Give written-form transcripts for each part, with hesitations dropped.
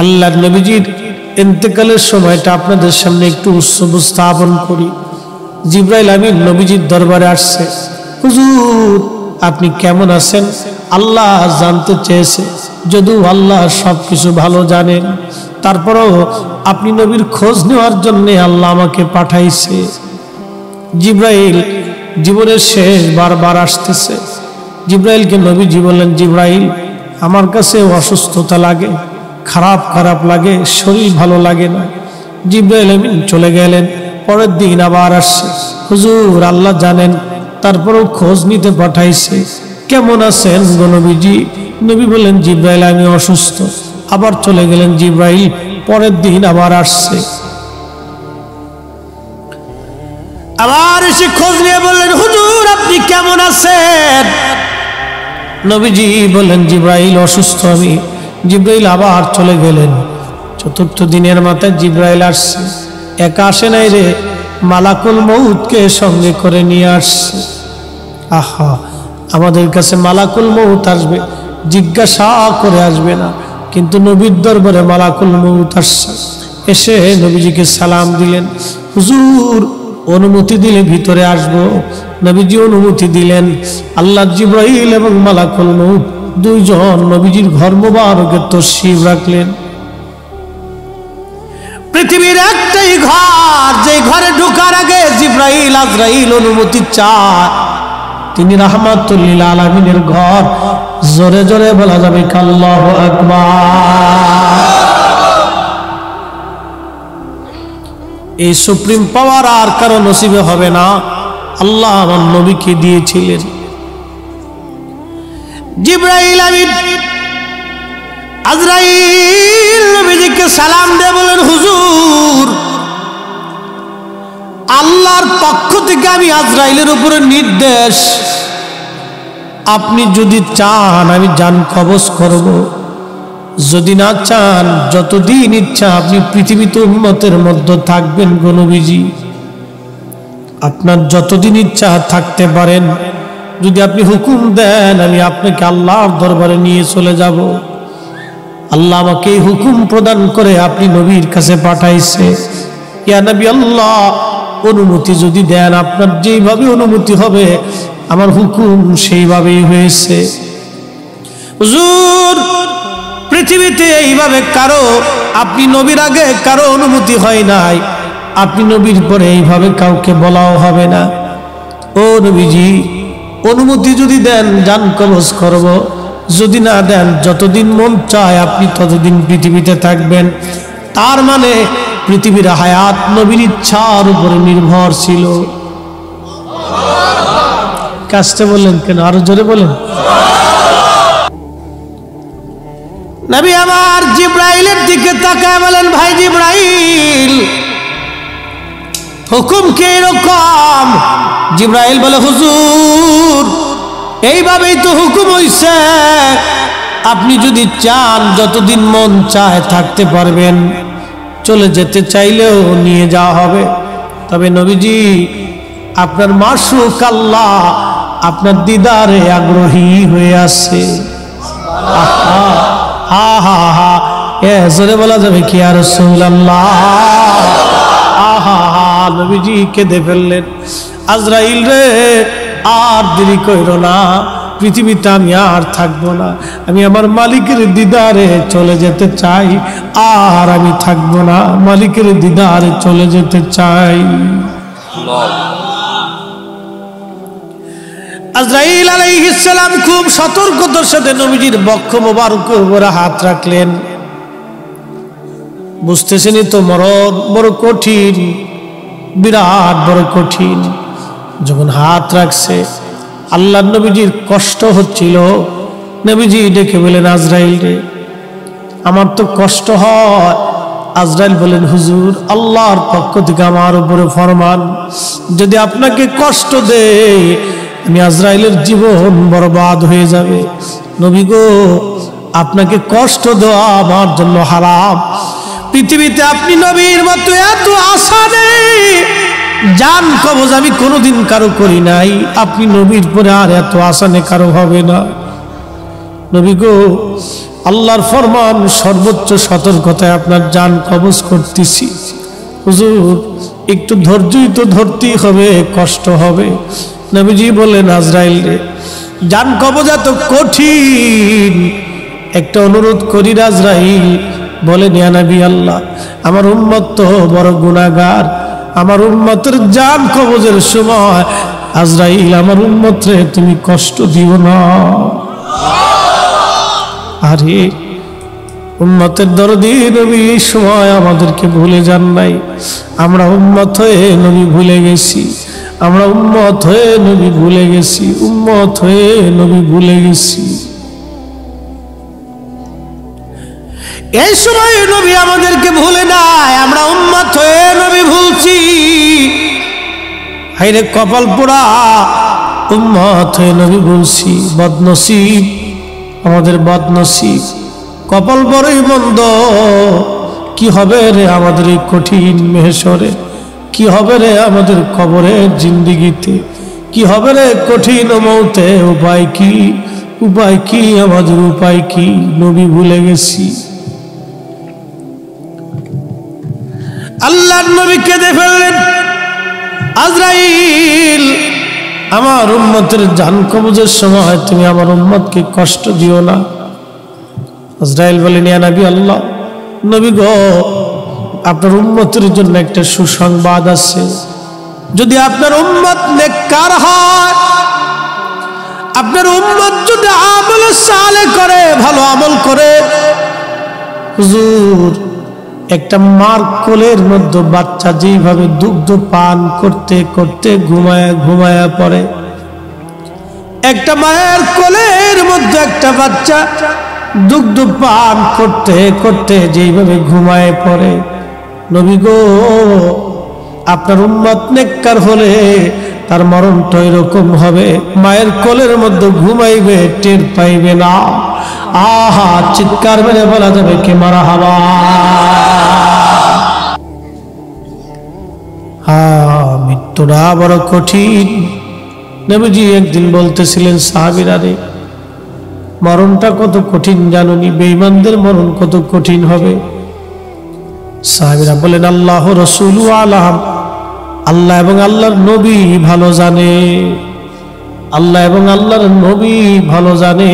আল্লাহর নবীজির ইন্তেকালের সময়টা আপনাদের সামনে একটু উপস্থাপন করি। জিবরাইল আমিন নবীজির দরবারে আসছে, হুজুর আপনি কেমন আছেন? আল্লাহ জানতে চেয়েছে, যদিও আল্লাহ সবকিছু ভালো জানেন, তারপরেও আপনি নবীর খোঁজ নেওয়ার জন্য আল্লাহ আমাকে পাঠাইছে। জিবরাইল জীবনের শেষ বারবার আসতেছে। জিবরাইলকে নবীজি বললেন, জিবরাইল আমার কাছে অসুস্থতা লাগে, খারাপ খারাপ লাগে, শরীর ভালো লাগে না। জিবরাইল আমিন চলে গেলেন। পরের দিন আবার আসছে, হুজুর আল্লাহ জানেন, তারপরেও খোঁজ নিতে পাঠাইছে, কেমন আছেন গো নবীজি? নবী বললেন, জিবরাইল আমি অসুস্থ। আবার চলে গেলেন জিবরাইল। পরের দিন আবার আসছে, আবার এসে খোঁজ নিয়ে বললেন, হুজুর আপনি কেমন আছেন? নবীজি বললেন, জিবরাইল অসুস্থ আমি। জিবরাইল আবার চলে গেলেন। চতুর্থ দিনের মাথায় জিবরাইল আসছে। একা আসে নাই রে, মালাকুল মউতকে সঙ্গে করে নিয়ে আসছে। আহা, আমাদের কাছে মালাকুল মউত আসবে, জিজ্ঞাসা করে আসবে না, কিন্তু নবীর দরবারে মালাকুল মউত আসছে। এসে নবীজিকে সালাম দিলেন, হুজুর অনুমতি দিলে ভিতরে আসবো। নবীজি অনুমতি দিলেন। আল্লাহ জিবরাইল এবং মালাকুল মউত দুইজন নবীজির ঘর মোবারকে তশরিফ রাখলেন। পৃথিবীর একটাই ঘর, যে ঘরে ঢোকার আগে জিবরাইল আজরাইল অনুমতি চায়, তিনি রাহমাতুল লিল আলামিনের ঘর। জোরে জোরে বলা যাবে আল্লাহু আকবার। এই সুপ্রিম পাওয়ার আর কারো নসিবে হবে না, আল্লাহ আমার নবীকে দিয়েছিলেন। জিবরাইল আমিন আজরাইল নবীজিকে সালাম দিয়ে বলেন, হুজুর আল্লাহর পক্ষ থেকে আমি আজরাইলের উপরে নির্দেশ, আপনি যদি চান আমি জান কবজ করব, যদি না চান যতদিন ইচ্ছা আপনি পৃথিবীতে উম্মতের মধ্যে থাকবেন গো নবীজি, আপনার যতদিন ইচ্ছা থাকতে পারেন। যদি আপনি হুকুম দেন আমি আপনাকে আল্লাহর দরবারে নিয়ে চলে যাব। আল্লাহ আমাকে এই হুকুম প্রদান করে আপনি নবীর কাছে পাঠাইছে। ইয়া নবী আল্লাহ, অনুমতি যদি দেন, আপনার যেইভাবে অনুমতি হবে আমার হুকুম সেইভাবেই হয়েছে। হুজুর পৃথিবীতে এইভাবে কারো, আপনি নবীর আগে কারো অনুমতি হয় নাই, আপনি নবীর পরে এইভাবে কাউকে বলাও হবে না। ও নবীজি অনুমতি যদি দেন জান কবজ করব, যদি না দেন যতদিন মন চায় আপনি ততদিন পৃথিবীতে থাকবেন। তার মানে পৃথিবীর হায়াত নবীর ইচ্ছার উপরে নির্ভরশীল। কাজটা বললেন কেন? আরো জোরে বলেন। নবী আমার জিবরাইলের দিকে তাকায় বলেন, ভাই জিবরাইল হুকুম কি এরকম? জিবরাইল বলে, হুজুর এইভাবেই তো হুকুম হইছে, আপনি যদি চান যতদিন মন চায় থাকতে পারবেন, চলে যেতে চাইলেও নিয়ে যাওয়া হবে। তবে নবীজি আপনার মাশউক আল্লাহ আপনার দিদারে আগ্রহী হয়ে আছে। আহা হা হা হা, জোরে বলা যাবে কি ইয়া রাসূলুল্লাহ? আহা হা, নবীজি কেঁদে ফেললেন। আজরাইল রে আর দেরি কইরো না, পৃথিবীতে আমি আর থাকবো না, আমি আমার মালিকের দিদারে চলে যেতে চাই, আর আমি থাকবো না, মালিকের দিদারে চলে যেতে চাই। আজরাইল আলাইহিস সালাম খুব সতর্কতার সাথে নবীজির বক্ষ মোবারকের উপরে হাত রাখলেন। বুঝতেছেনই তো মরণ বড় কঠিন, বিরাট বড় কঠিন। যখন হাত রাখছে আল্লাহ নবীজির কষ্ট হচ্ছিল। নবীজি ডেকে বলেন, আজরাইল রে আমার তো কষ্ট হয়। আজরাইল বলেন, হুজুর আল্লাহর পক্ষ থেকে আমার উপরে ফরমান, যদি আপনাকে কষ্ট দেয় আমি আজরাইলের জীবন বরবাদ হয়ে যাবে। নবী গো আপনাকে কষ্ট দেওয়া আমার জন্য হারাম। পৃথিবীতে আপনি নবীর মতো এত আশা নেই, জান কবজ আমি কোনোদিন কারো করি নাই, আপনি নবীর পরে আর এত আশা নেই কারো হবে না। নবী গো, আল্লাহর ফরমান, সর্বোচ্চ সতর্কতায় আপনার জান কবজ করতেছি। হুজুর, একটু ধৈর্যই তো ধরতেই হবে, কষ্ট হবে। নবীজি বললেন, আজরাইল রে, জান কবজ এত কঠিন, একটা অনুরোধ করি আজরাইল। বলেন, ইয়া নবী আল্লাহ, আমার উম্মত তো বড় গুনাহগার, আমার উম্মতের জান কবজের সময় আজরাইল আমার উম্মতরে তুমি কষ্ট দিও না। আরে উম্মতের দরদি নবী এই সময় আমাদেরকে ভুলে যান নাই। আমরা উম্মত হয়ে নবী ভুলে গেছি, আমরা উম্মত হয়ে নবী ভুলে গেছি, উম্মত হয়ে নবী ভুলে গেছি। এই সময় নবী আমাদেরকে ভুলে নাই, আমরা উম্মত হয়ে নবী ভুলছি। হায়রে কপাল পোড়া, উম্মত হয়ে নবী ভুলছি। বদনসিব, আমাদের বদনসিব, কপাল বড়ই মন্দ। কি হবে রে আমাদের এই কঠিন মেহশরে, কি হবে রে আমাদের কবরের জিন্দিগিতে, কি হবে রে কঠিন মৌতে। উপায় কি, উপায় কি, আমাদের উপায় কি? নবী ভুলে গেছি। আল্লাহর নবী কেঁদে ফেললেন, আজরাইল, আমার উম্মতের জান কবজের সময় তুমি আমার উম্মতকে কষ্ট দিও না। আজরাইল বলেন, ইয়া নবী আল্লাহ, নবী গো, আপনার উম্মতের জন্য একটা সুসংবাদ আছে। যদি আপনার উম্মত নেককার হয়, আপনার উম্মত যদি আমল সালেহ করে, ভালো আমল করে, হুজুর, একটা মার কোলের মধ্যে বাচ্চা যেভাবে দুগ্ধ পান করতে করতে ঘুমায়া ঘুমায়া পড়ে, একটা মায়ের কোলের মধ্যে একটা বাচ্চা দুগ্ধ পান করতে করতে যেভাবে ঘুমায় পড়ে, নবী গো, আপনার উম্মত নেককার হলে তার মরণটা এরকম হবে, মায়ের কোলের মধ্যে ঘুমাইবে, টের পাইবে না। আহা, চিৎকার মেরে বলা যাবে কে মারহাবা। মৃত্যুটা বড় কঠিন। নবীজি একদিন বলতেছিলেন, সাহাবীরা রে, মরণটা কত কঠিন জানুনি, বেঈমানদের মরণ কত কঠিন হবে। সাহাবীরা বলেন, আল্লাহ রাসূলু আলাম, আল্লাহ এবং আল্লাহর নবী ভালো জানে, আল্লাহ এবং আল্লাহর নবী ভালো জানে,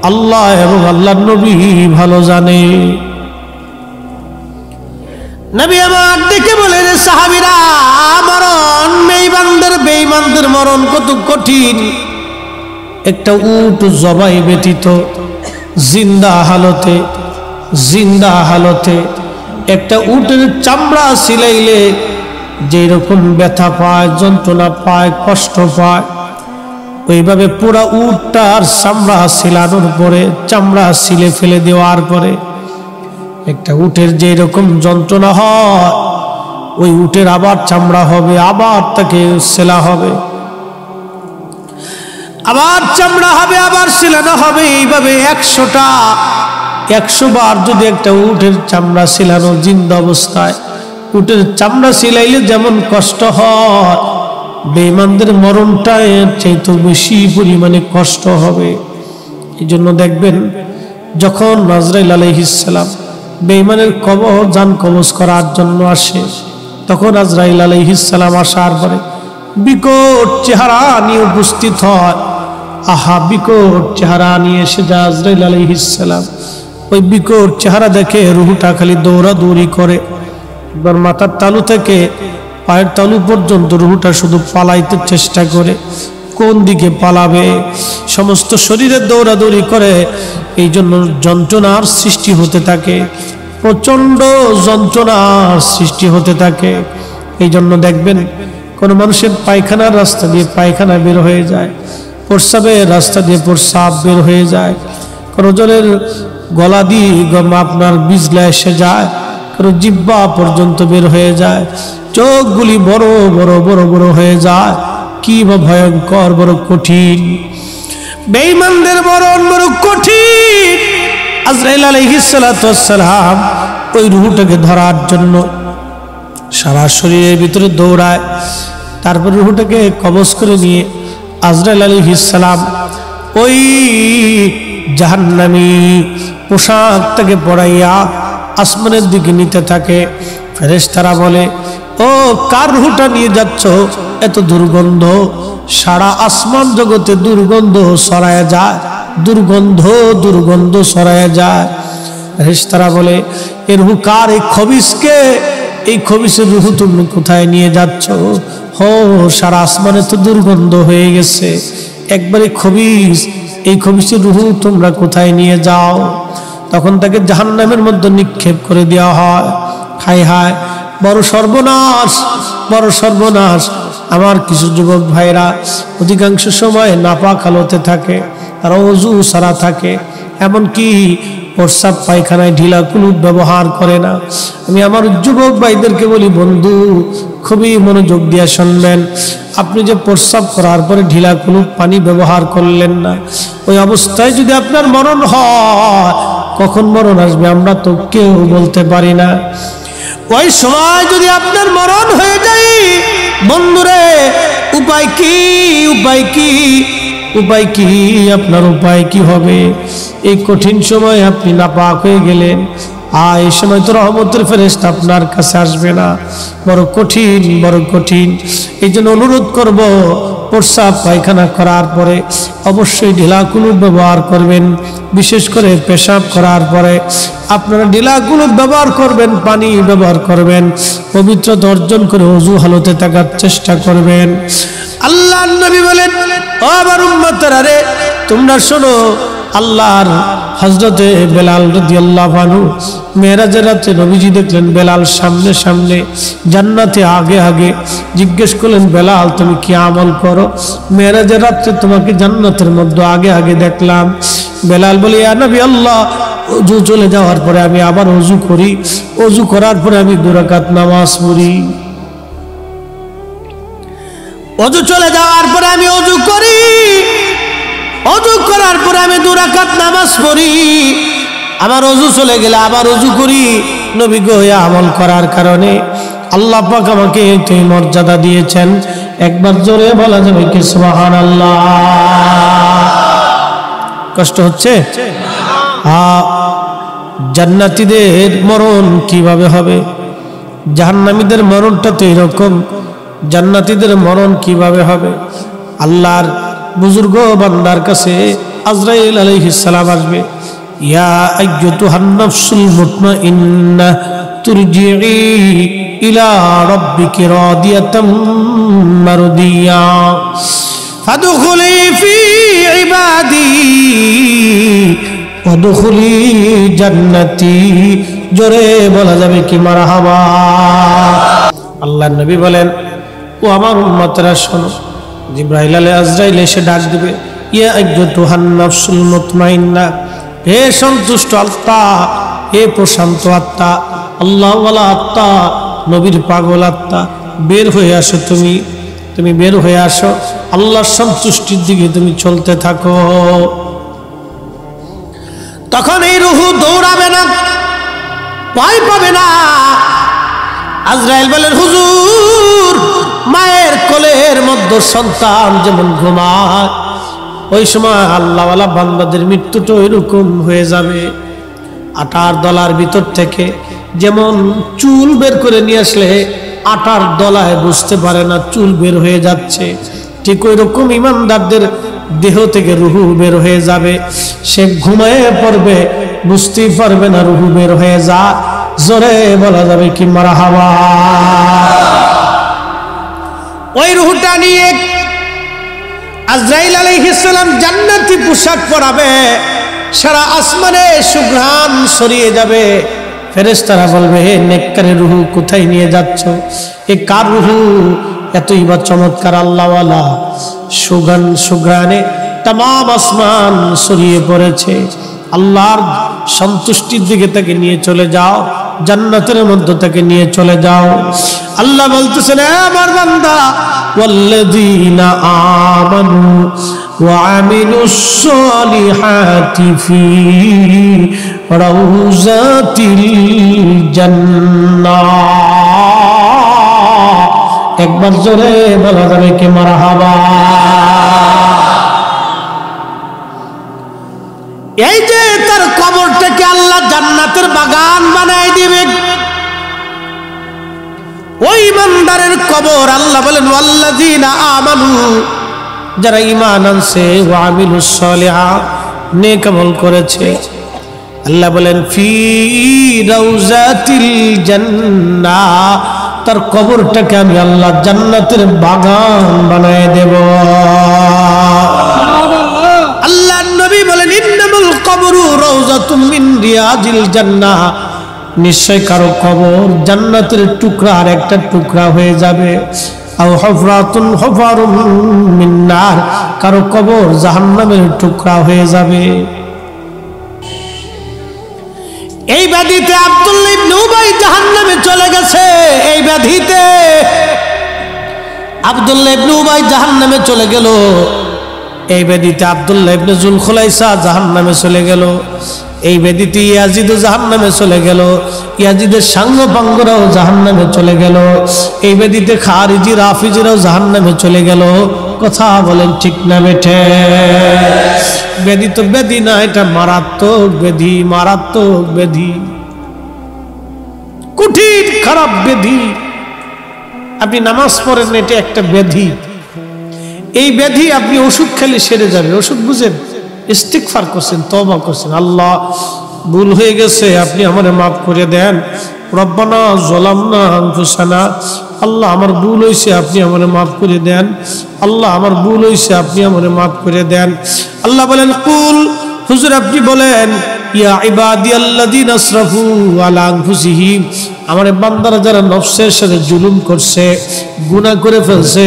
আল্লাহ এবং আল্লাহর নবী ভালো জানে। নবী আমার ডেকে বলেন, সাহাবীরা, মরণ, বেঈমানদের মরণ কত কঠিন। একটা উট জবাই ব্যতীত জিন্দা হালতে একটা উটের চামড়া সিলাইলে যেই রকম ব্যথা পায়, যন্ত্রণা পায়, কষ্ট পায়, ওইভাবে পুরা উটটার চামড়া সিলানোর পরে, চামড়া সিলে ফেলে দেওয়ার পরে একটা উটের যেই রকম যন্ত্রণা হয়, ওই উটের আবার চামড়া হবে, আবার তাকে সেলা হবে, আবার চামড়া হবে, আবার সিলানো হবে। এইভাবে 100 বার যদি একটা উটের চামড়া সিলানো জিন্দা অবস্থায়, উটের চামড়া সিলাইলে যেমন কষ্ট হয়, বেঈমানদের মরণটা এর চাইতে বেশি পরিমাণে কষ্ট হবে। এই জন্য দেখবেন, যখন আজরাইল আলাইহিস সালাম বেঈমানের জান কবজ করার জন্য আসে, তখন আজরাইল আলাইহিস সালাম আসার পরে বিকট চেহারা নিয়ে উপস্থিত হয়। আহা, বিকট চেহারা নিয়ে এসে যায় আজরাইল আলাইহিস সালাম। ওই বিকট চেহারা দেখে রুহটা খালি দৌড়াদৌড়ি করে। একবার মাথার তালু থেকে পায়ের তালু পর্যন্ত রুহটা শুধু পালাইতে চেষ্টা করে, কোন দিকে পালাবে, সমস্ত শরীরে দৌড়াদৌড়ি করে। এই জন্য যন্ত্রণার সৃষ্টি হতে থাকে, প্রচন্ড যন্ত্রণার সৃষ্টি হতে থাকে। এই জন্য দেখবেন, কোন মানুষের পায়খানার রাস্তা দিয়ে পায়খানা বের হয়ে যায়, প্রস্রাবের রাস্তা দিয়ে প্রস্রাব বের হয়ে যায়, কোন জনের গলা দিয়ে আপনার বিজলা এসে যায়, কারো জিহ্বা পর্যন্ত বের হয়ে যায়, চোখগুলি বড় বড় বড় বড় হয়ে যায়। কি বা ভয়ঙ্কর, বড় কঠিন। বেঈমানদের মরণ বড় কঠিন। আজরাইল আলাইহিস সালাতু ওয়াস সালাম ওই রূহটাকে ধরার জন্য সারা শরীরের ভিতরে দৌড়ায়, তারপর রূহটাকে কবজ করে নিয়ে আজরাইল আলাইহিস সালাম ওই জাহান্নামী পোশাক তাকে পরাইয়া আসমানের দিকে নিতে থাকে। ফেরেশতারা বলে, ও কার রূহটা নিয়ে যাচ্ছ? এত দুর্গন্ধ, সারা আসমান জগতে দুর্গন্ধ ছড়ায়া যায়, দুর্গন্ধ ছড়ায়া যায়। ফেরেশতারা বলে, এর রূহ কার? এই খবিসকে, এই খবিসের রূহ তুমি কোথায় নিয়ে যাচ্ছ? হো, সারা আসমানে তো দুর্গন্ধ হয়ে গেছে, একবারে খবিস, এই খবিসের রূহ তোমরা কোথায় নিয়ে যাও? তখন তাকে জাহান্নামের মধ্যে নিক্ষেপ করে দেওয়া হয়। হায় হায়, বড় সর্বনাশ, বড় সর্বনাশ। আমার কিছু যুবক ভাইরা অধিকাংশ সময় নাপাক হালতে থাকে, তারা ওযু ছাড়া থাকে, এমনকি প্রস্রাব পায়খানায় ঢিলা কুলুপ ব্যবহার করে না। আমি আমার যুবক ভাইদেরকে বলি, বন্ধু খুবই মনোযোগ দিয়ে শুনবেন, আপনি যে প্রস্রাব করার পরে ঢিলা কুলুপ পানি ব্যবহার করলেন না, ওই অবস্থায় যদি আপনার মরণ হয়, কখন মরণ আসবে আমরা তো কেউ বলতে পারি না। ওই সময় যদি আপনার মরণ হয়ে যায়, বন্ধুরে উপায় কি? উপায় কি? উপায় কি? আপনার উপায় কি হবে? এই কঠিন সময় আপনি নাপাক হয়ে গেলেন, এই সময় তো রহমতের ফেরেশতা আপনার কাছে আসবে না। বড় কঠিন, বড় কঠিন। এই জন্য অনুরোধ করব, প্রস্রাব পায়খানা করার পরে অবশ্যই ঢিলা কুলুপ ব্যবহার করবেন। বিশেষ করে পেশাব করার পরে আপনারা ঢিলা কুলুপ ব্যবহার করবেন, পানি ব্যবহার করবেন, পবিত্রতা অর্জন করে ওযু হালতে থাকার চেষ্টা করবেন। আল্লাহর নবী বলেন, ও আমার উম্মতরা রে, তোমরা শোনো, আল্লাহর হযরতে বেলাল রাদিয়াল্লাহু আনহু মেরাজের রাতে নবীজি দেখলেন বেলাল সামনে সামনে জান্নাতে আগে আগে। জিজ্ঞেস করলেন, বেলাল তুমি কি আমল করো? মেরাজের রাতে তোমাকে জান্নাতের মধ্যে আগে আগে দেখলাম। বেলাল বলে, ইয়া নবী আল্লাহ, ওযু চলে যাওয়ার পরে আমি আবার ওযু করি, ওযু করার পরে আমি 2 রাকাত নামাজ পড়ি। ওযু চলে যাওয়ার পরে আমি ওযু করি, ওযু করার পরে আমি 2 রাকাত নামাজ পড়ি, আমার ওযু চলে গেলে আবার ওযু করি। নবী গো, এই আমল করার কারণে আল্লাহ পাক আমাকে এই মর্যাদা দিয়েছেন। একবার জোরে বলা যাবে কি সুবহানাল্লাহ? কষ্ট হচ্ছে? জান্নাতীদের মরণ কিভাবে হবে? জাহান্নামীদের মরণটা তো এরকম, জান্নাতীদের মরণ কিভাবে হবে? আল্লাহর বুজুর্গ বান্দার কাছে আজরাইল আলাইহিস সালাম আসবে, ইয়া আইয়ুতুহান নাফসুল মুতমাইন্নাহ তুরজিই ইলা রাব্বিকি রাদিয়াতাম মারদিয়া ফাদখুলি ফি ইবাদি ওয়াদখুলি জান্নাতি। জোরে বলা যাবে কি মারহাবা? আল্লাহর নবী বলেন, ও আমার উম্মতরা শোনো, জিবরাইল আজরাইল এসে ডাক দিবে, ইয়া আইয়ুতুহান নাফসুল মুতমাইন্নাহ, হে সন্তুষ্ট আত্মা, হে প্রশান্ত আত্মা, আল্লাহওয়ালা আত্মা, নবীর পাগল আত্মা, বের হয়ে আসো। তুমি বের হয়ে আসো, আল্লাহর সন্তুষ্টির দিকে তুমি চলতে থাকো। তখন এই রূহ দৌড়াবে না, ভয় পাবে না। আজরাইল বলেন, হুজুর, মায়ের কোলের মধ্যে সন্তান যেমন ঘুমায়, ওই সময় আল্লাহওয়ালা বান্দাদের মৃত্যুটা এরকম হয়ে যাবে। আটার দলার ভিতর থেকে যেমন চুল বের করে নিয়ে আসলে আটার দলায় বুঝতে পারে না চুল বের হয়ে যাচ্ছে, ঠিক ওই রকম ইমানদারদের দেহ থেকে রূহ বের হয়ে যাবে। সে ঘুমায়ে পড়বে, বুঝতেই পারবে না রূহ বের হয়ে যা। জোরে বলা যাবে কি মারহাবা? ওই রূহটা নিয়ে আজরাইল আলাইহিস সালাম জান্নাতি পোশাক পরাবে, সারা আসমানে সুঘ্রাণ ছড়িয়ে যাবে। ফেরেশতারা বলবে, হে নেককারের রূহ, কোথায় নিয়ে যাচ্ছ? এ কার রূহ? এতই বা চমৎকার আল্লাহওয়ালা সুঘ্রাণে তামাম আসমান ছড়িয়ে পড়েছে। আল্লাহর সন্তুষ্টির দিকে তাকে নিয়ে চলে যাও, জান্নাতের মধ্যে তাকে নিয়ে চলে যাও। আল্লাহ বলতেছেন, আমার বান্দা, ওয়াল্লাযীনা আমানু ওয়া আমিলুস সালিহাতি ফি রাউযাতিল জান্নাহ। একবার জোরে বলা যাবে কি মারহাবা? এই যে তার কবরটাকে আল্লাহ জান্নাতের বাগান বানায় দিবে। ওই ইমানদারের কবর আল্লাহ বলেন ওয়াল্লাযীনা আমানু, যারা ঈমান আনছে, ওয়া আমিলুস সালিহাত, নেক আমল করেছে, আল্লাহ বলেন ফি রাউজাতিল জান্নাহ, তার কবরটাকে আমি আল্লাহ জান্নাতের বাগান বানায় দেব। আল্লাহর নবী বলেন ইন্নামাল কবরু রাউজাতুম মিন রিয়াজিল জান্নাহ, নিশ্চয় কারো কবর জান্নাতের টুকরার একটা টুকরা হয়ে যাবে। আও হুফরাতুন হুফারুম মিন নার, কারো কবর জাহান্নামের টুকরা হয়ে যাবে। এই ব্যাধিতে আব্দুল্লাহ ইবনে উবাই জাহান্নামে চলে গেছে। এই ব্যাধিতে আব্দুল্লাহ ইবনে উবাই জাহান্নামে চলে গেল। এই ব্যাধিতে আব্দুল্লাহ ইবনে যুলখুলাইসা জাহান্নামে চলে গেল। এই ব্যাধিতে ইয়াজিদও জাহান্নামে চলে গেল। ইয়াজিদের সাঙ্গপাঙ্গরাও জাহান্নামে চলে গেল। এই ব্যাধিতে খারিজি রাফিজিরাও জাহান্নামে চলে গেল। কথা বলেন ঠিক না বেঠে? ব্যাধি তো ব্যাধি না, এটা মারাত্মক ব্যাধি, মারাত্মক ব্যাধি, কঠিন খারাপ ব্যাধি। আপনি নামাজ পড়েন, এটা একটা ব্যাধি। এই ব্যাধি আপনি ওষুধ খেলে সেরে যাবে। ওষুধ বুঝেন, ইস্তিগফার করছেন, তওবা করছেন, আল্লাহ ভুল হয়ে গেছে, আপনি আমারে মাফ করে দেন। রব্বানা যালামনা আনফুসানা, আল্লাহ আমার ভুল হয়েছে, আপনি আমারে মাফ করে দেন। আল্লাহ আমার ভুল হয়েছে, আপনি আমারে মাফ করে দেন। আল্লাহ বলেন কুল, হুজুর আপনি বলেন ইয়া ইবাদিয়াল্লাযীনা আসরাফু আলা আনফুসিহিম, আমার বান্দারা যারা নফসের সাথে জুলুম করছে, গুনাহ করে ফেলছে,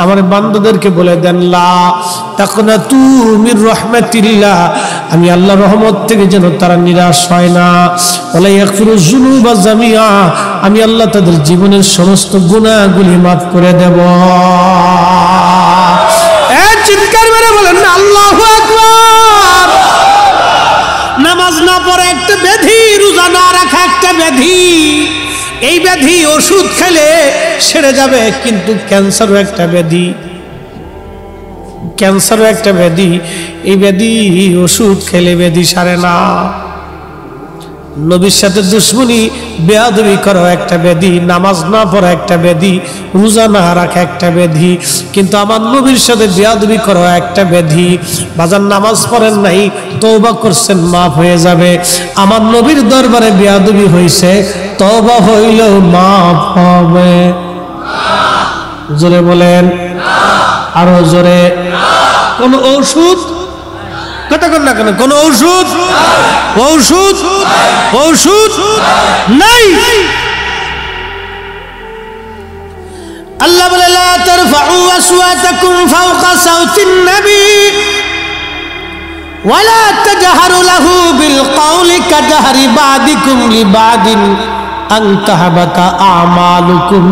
আমার বান্দাদেরকে বলে দেন লা তাকনাতু মির রাহমাতিল্লাহ, আমি আল্লাহর রহমত থেকে যেন তারা নিরাশ হয় না। ওয়ালা ইয়াগফিরুয যুনুবা জামিআ, আমি আল্লাহ তাদের জীবনের সমস্ত গুনাহগুলি মাফ করে দেব। চিৎকার মেরে বলেন না আল্লাহু আকবার। নামাজ না পড়া একটা ব্যাধি, রোজা না রাখা একটা ব্যাধি। এই ব্যাধি ওষুধ খেলে সেরে যাবে, কিন্তু ক্যান্সারও একটা ব্যাধি, ক্যান্সারও একটা ব্যাধি। এই ব্যাধি ওষুধ খেলে ব্যাধি সারে না। নবীর সাথে দুশ্মনী বেয়াদবি করা একটা ব্যাধি, নামাজ না পড়া একটা ব্যাধি, রোজা না রাখা একটা ব্যাধি, কিন্তু আমার নবীর সাথে বেয়াদবি করা একটা ব্যাধি। বাজার নামাজ পড়েন নাই, তওবা করছেন, মাফ হয়ে যাবে। আমার নবীর দরবারে বেয়াদবি হয়েছে, তওবা হইলেও মাফ হবে। জোরে বলেন, আরো জোরে। কোন ঔষধ কথা কন না কেন, কোন ঔষধ ঔষধ ঔষধ নাই। আল্লাহ বলে লা তারফাউ আসওয়াতাকুম ফাওকা সাওতিন নবী ওয়ালা তাজহারু লাহু বিল কওলি কাজহরি বাদিকুম লিবাদিন আন তাহবাতা আমালুকুম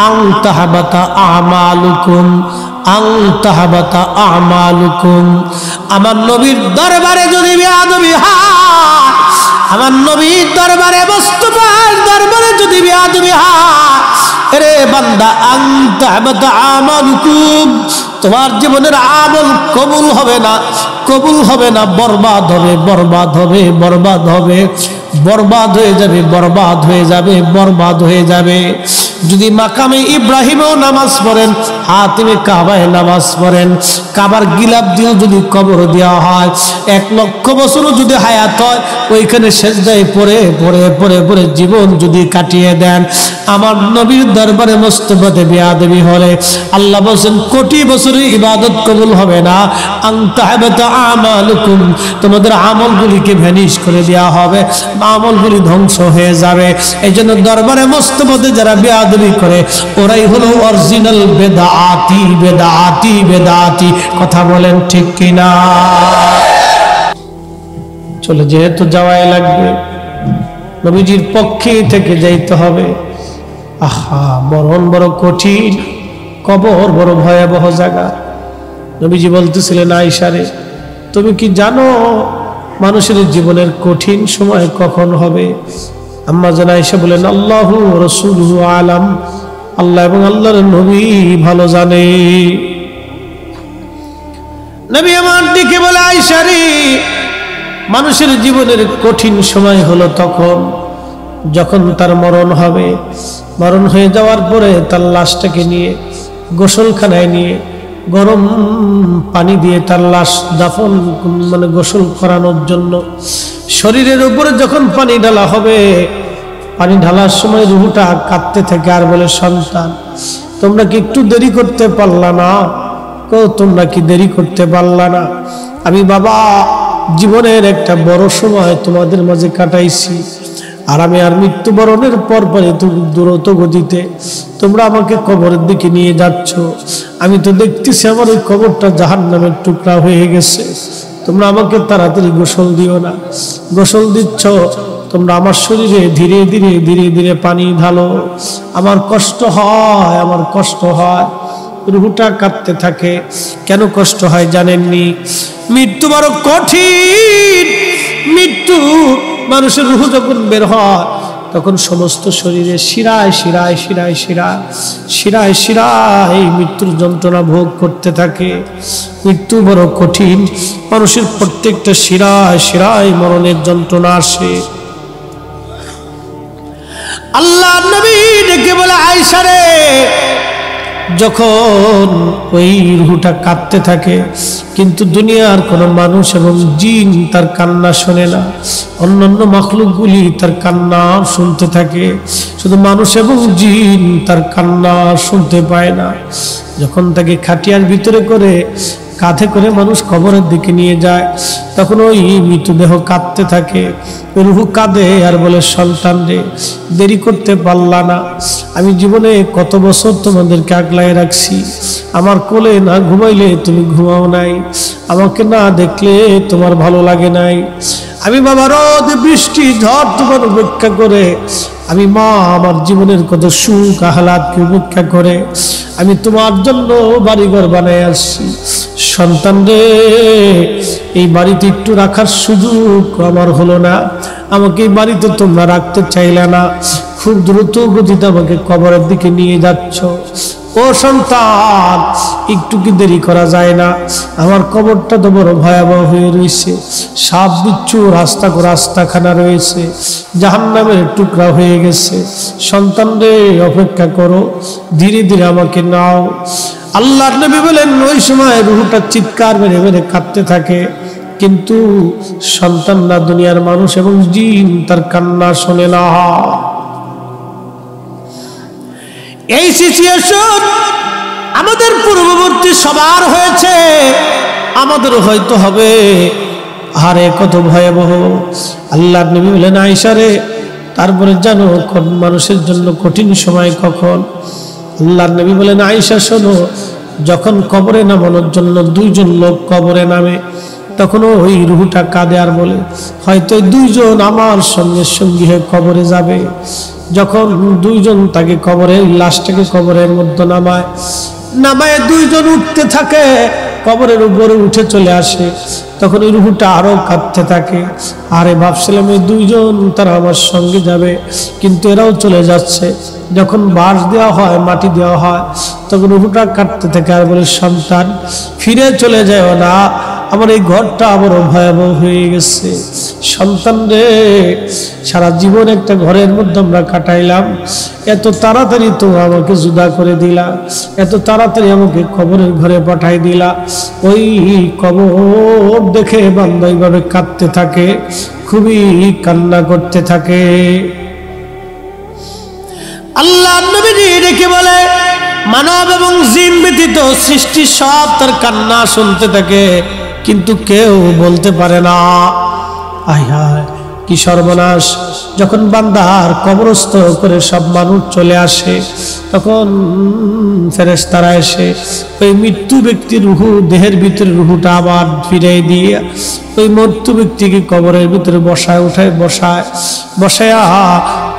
আন তাহবাতা আমালুকুম আন তাহবাতা আমালুকুম। আমার নবীর দরবারে যদি বেয়াদবি হয়, আমার নবীর দরবারে মুস্তাফার দরবারে যদি বেয়াদবি হয়, রে বান্দা আন তাহবাতা আমালুকুম, তোমার জীবনের আমল কবুল হবে না, কবুল হবে না, বরবাদ হবে, বরবাদ হবে, বরবাদ হবে, বরবাদ হয়ে যাবে, বরবাদ হয়ে যাবে, বরবাদ হয়ে যাবে। যদি মাকামে ইব্রাহিমেও নামাজ পড়েন, হাতিমে কাবায় নামাজ পড়েন, কাবার গিলাপ দিয়ে যদি কবর দেওয়া হয়, 1,00,000 বছরও যদি হায়াত হয়, ওইখানে সেজদায় পড়ে পড়ে পড়ে পড়ে জীবন যদি কাটিয়ে দেন, আমার নবীর দরবারে মুস্তাফাতে বেয়াদবি হলে আল্লাহ বলেন কোটি বছরের ইবাদত কবুল হবে না। আনতাহাবাতা আমালুকুম, তোমাদের আমলগুলিকে ভ্যানিশ করে দেওয়া হবে, আমলগুলি ধ্বংস হয়ে যাবে। এই জন্য দরবারে মুস্তাফাতে যারা বেয়াদবি করে, ওরাই হলো অরিজিনাল বেদাতি, বেদাতি, বেদাতি। কথা বলেন ঠিক কিনা? চলে যেহেতু যাওয়াই লাগবে, নবীজির পক্ষে থেকে যাইতে হবে। আহা, মরণ বড় কঠিন, কবর বড় ভয়াবহ জায়গা। নবীজি বলতেছিলেন আয়েশারে, তুমি কি জানো মানুষের জীবনের কঠিন সময় কখন হবে? আম্মা জান আয়েশা বলেন আল্লাহু রাসূলুহু আলাম, আল্লাহ এবং আল্লাহর নবী ভালো জানে। নবী আমার দিকে বলে আয়েশা রে, মানুষের জীবনের কঠিন সময় হলো তখন যখন তার মরণ হবে। মরণ হয়ে যাওয়ার পরে তার লাশটাকে নিয়ে গোসলখানায় নিয়ে গরম পানি দিয়ে তার লাশ দাফন গোসল করানোর জন্য শরীরের উপরে যখন পানি ঢালা হবে, পানি ঢালার সময় রুহটা কাঁদতে থাকে আর বলে, সন্তান তোমরা কি একটু দেরি করতে পারলা না? তোমরা কি দেরি করতে পারলা না? আমি বাবা জীবনের একটা বড় সময় তোমাদের মাঝে কাটাইছি, আর আমি আর মৃত্যুবরণের পরপরে দ্রুত গতিতে তোমরা আমাকে কবরের দিকে নিয়ে যাচ্ছ। আমি তো দেখতেছি আমার ওই কবরটা জাহান্নামের টুকরা হয়ে গেছে। তোমরা আমাকে তাড়াতাড়ি গোসল দিও না। গোসল দিচ্ছ তোমরা আমার শরীরে ধীরে ধীরে ধীরে ধীরে পানি ঢালো। আমার কষ্ট হয়, আমার কষ্ট হয়। রুহটা কাঁদতে থাকে। কেন কষ্ট হয় জানেননি? মৃত্যু বড় কঠিন। মৃত্যু মানুষের রুহ যখন বের হয় তখন সমস্ত শরীরে শিরায় শিরায় শিরায় শিরায় শিরায় শিরায় মৃত্যুর যন্ত্রণা ভোগ করতে থাকে। মৃত্যু বড় কঠিন। মানুষের প্রত্যেকটা শিরায় শিরায় মরণের যন্ত্রণা আসে। আল্লাহ নবী ডেকে বলে, আয়েশা রে, যখন ওই রুহটা কাঁদতে থাকে কিন্তু দুনিয়ার কোনো মানুষ এবং জিন তার কান্না শোনে না, অন্যান্য মাখলুকগুলি তার কান্না শুনতে থাকে, শুধু মানুষ এবং জিন তার কান্না শুনতে পায় না। যখন তাকে খাটিয়ার ভিতরে করে কাঁধে করে মানুষ কবরের দিকে নিয়ে যায় তখন ওই মৃতদেহ কাঁদতে থাকে। রুহ কাঁদে আর বলে, সন্তান রে, দেরি করতে পারলা না। আমি জীবনে কত বছর তোমাদেরকে আগলায় রাখছি। আমার কোলে না ঘুমাইলে তুমি ঘুমাও নাই, আমাকে না দেখলে তোমার ভালো লাগে নাই। আমি বাবা রোদ বৃষ্টি ঝড় তোমার উপেক্ষা করে, আমি মা আমার জীবনের কত সুখ আহ্লাদকে উপেক্ষা করে আমি তোমার জন্য বাড়িঘর বানাই আসছি। সন্তান রে, এই বাড়িতে একটু রাখার সুযোগ আমার হলো না। আমাকে এই বাড়িতে তোমরা রাখতে চাইলে না, খুব দ্রুত গতিতে আমাকে কবরের দিকে নিয়ে যাচ্ছ। ও সন্তান, একটু কি দেরি করা যায় না? আমার কবরটা তো বড় ভয়াবহ হয়ে রয়েছে। সাপ বিচ্ছু রাস্তাখানা রয়েছে, জাহান্নামের টুকরা হয়ে গেছে। সন্তান রে, অপেক্ষা করো, ধীরে ধীরে আমাকে নাও। আল্লাহর নবী বলেন, ওই সময় রুহটা চিৎকার মেরে মেরে কাঁদতে থাকে, কিন্তু সন্তানরা দুনিয়ার মানুষ এবং জিন তার কান্না শোনে না। এই সিচুয়েশন আমাদের পূর্ববর্তী সবার হয়েছে, আমাদেরও হয়তো হবে। আরে কত ভয়াবহ! আল্লাহর নবী বলেন, আয়েশা রে, তারপরে জানো কোন মানুষের জন্য কঠিন সময় কখন? আল্লাহর নবী বলেন, আয়েশা শোনো, যখন কবরে নামানোর জন্য দুইজন লোক কবরে নামে তখন ওই রুহটা কাঁদে আর বলে, হয়তো দুইজন আমার সঙ্গে সঙ্গী হয়ে কবরে যাবে। যখন দুইজন তাকে কবরের লাশটাকে কবরের মধ্যে নামায় দুইজন উঠতে থাকে, কবরের উপরে উঠে চলে আসে, তখন ওই রুহটা আরো কাঁদতে থাকে। আরে ভাবছিলাম এই দুইজন তারা আমার সঙ্গে যাবে, কিন্তু এরাও চলে যাচ্ছে। যখন বাঁশ দেওয়া হয়, মাটি দেওয়া হয়, তখন রুহটা কাঁদতে থাকে আর বলে, সন্তান ফিরে চলে যায় না, আমার এই ঘরটা আবারও ভয়াবহ হয়ে গেছে। সন্তান রে, সারা জীবন একটা ঘরের মধ্যে আমরা কাটাইলাম, এত তাড়াতাড়ি তো আমাকে জুদা করে দিলা, এত তাড়াতাড়ি আমাকে কবরের ঘরে পাঠাই দিলা। ওই কবর দেখে বান্দা এইভাবে কাঁদতে থাকে, খুবই কান্না করতে থাকে। আল্লাহ নবীজি ডেকে বলে, মানব এবং জিন ব্যতীত সৃষ্টি সব তার কান্না শুনতে থাকে, কিন্তু কেউ বলতে পারে না। আয় হায়, কি সর্বনাশ! যখন বান্দার কবরস্থ করে সব মানুষ চলে আসে, তখন ফেরেশতারা এসে ওই মৃত্যু ব্যক্তির রুহু দেহের ভিতরে রুহুটা আবার ফিরিয়ে দিয়ে ওই মৃত্যু ব্যক্তিকে কবরের ভিতরে বসায়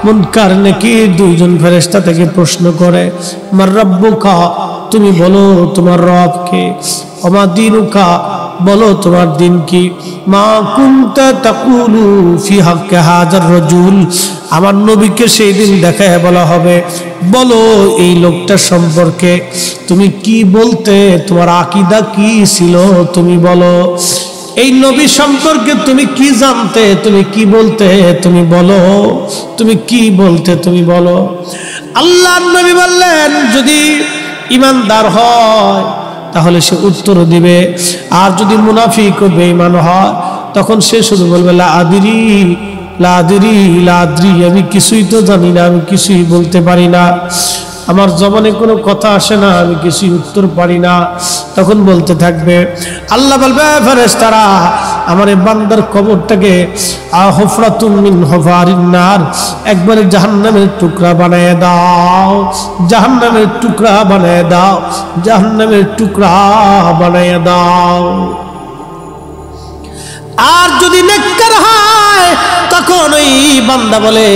মুনকার নাকির দুইজন ফেরেশতা থেকে প্রশ্ন করে, মার রাব্বুকা, তুমি বলো তোমার রব কে? ওমা দীনুকা, বলো তোমার দিন কি? মা কুনতা তাকুলু ফি হাক্কি হাযার রাজুল, আমার নবীকে সেই দিন দেখায় বলা হবে, বলো এই লোকটা সম্পর্কে তুমি কি বলতে, তোমার আকীদা কি ছিল তুমি বলো। এই নবী সম্পর্কে তুমি কি জানতে, তুমি কি বলতে, তুমি বলো, তুমি কি বলতে, তুমি বলো। আল্লাহর নবী বললেন, যদি ঈমানদার হয় তাহলে সে উত্তর দিবে, আর যদি মুনাফিক ও বেঈমান হয় তখন সে শুধু বলবে লা আদরি লা আদরি লা আদরি, আমি কিছুই তো জানি না, আমি কিছুই বলতে পারি না, আমার জবানে কোনো কথা আসে না, আমি কিছুই উত্তর পারি না। তখন বলতে থাকবে, আল্লাহ বলবে ফেরেশতারা আমার এই বান্দার কবরটাকে হুফরাতুম মিন হুফারিন নার, একবারে জাহান্নামের টুকরা বানায় দাও, জাহান্নামের টুকরা বানায় দাও, জাহান্নামের টুকরা বানায় দাও। আর যদি নেককার হয় তখন ওই বান্দা বলে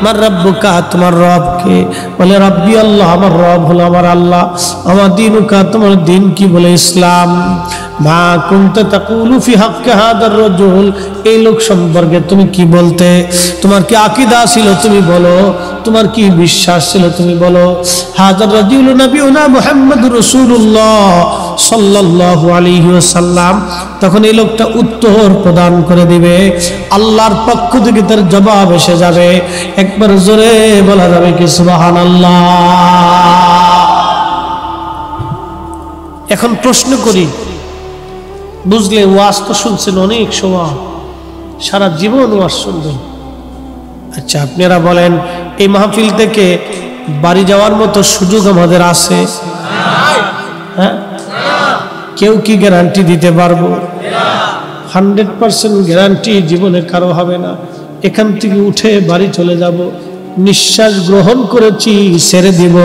মার রাব্বুকা, তোমার রব কে? বলে রাব্বি আল্লাহ, আমার রব হলো আমার আল্লাহ। আমার দিনুকা, তোমার দিন কি? বলে ইসলাম। মা কুনতা তাকুলু ফি হাক্কি হাদার রাজুল, এই লোক সম্পর্কে তুমি কি বলতে, তোমার কি আকীদা ছিল তুমি বলো, তোমার কি বিশ্বাস ছিল তুমি বলো। হাদার রাজুল নবিয়ুনা মুহাম্মদুর রাসূলুল্লাহ সাল্লাল্লাহু আলাইহি ওয়াসাল্লাম, তখন এই লোকটা উত্তর প্রদান করে দিবে, আল্লাহর পক্ষ থেকে তার জবাব এসে যাবে। একবার জোরে বলা যাবে কি সুবহানাল্লাহ। এখন প্রশ্ন করি, বুঝলে ওয়াজ তো শুনছেন অনেক সময়, সারা জীবন ওয়াজ শুনবেন। আচ্ছা আপনারা বলেন, এই মাহফিল থেকে বাড়ি যাওয়ার মতো সুযোগ আমাদের আছে? হ্যাঁ, কেউ কি গ্যারান্টি দিতে পারবো? 100% গ্যারান্টি জীবনে কারো হবে না। এখান থেকে উঠে বাড়ি চলে যাব, নিঃশ্বাস গ্রহণ করেছি ছেড়ে দিব,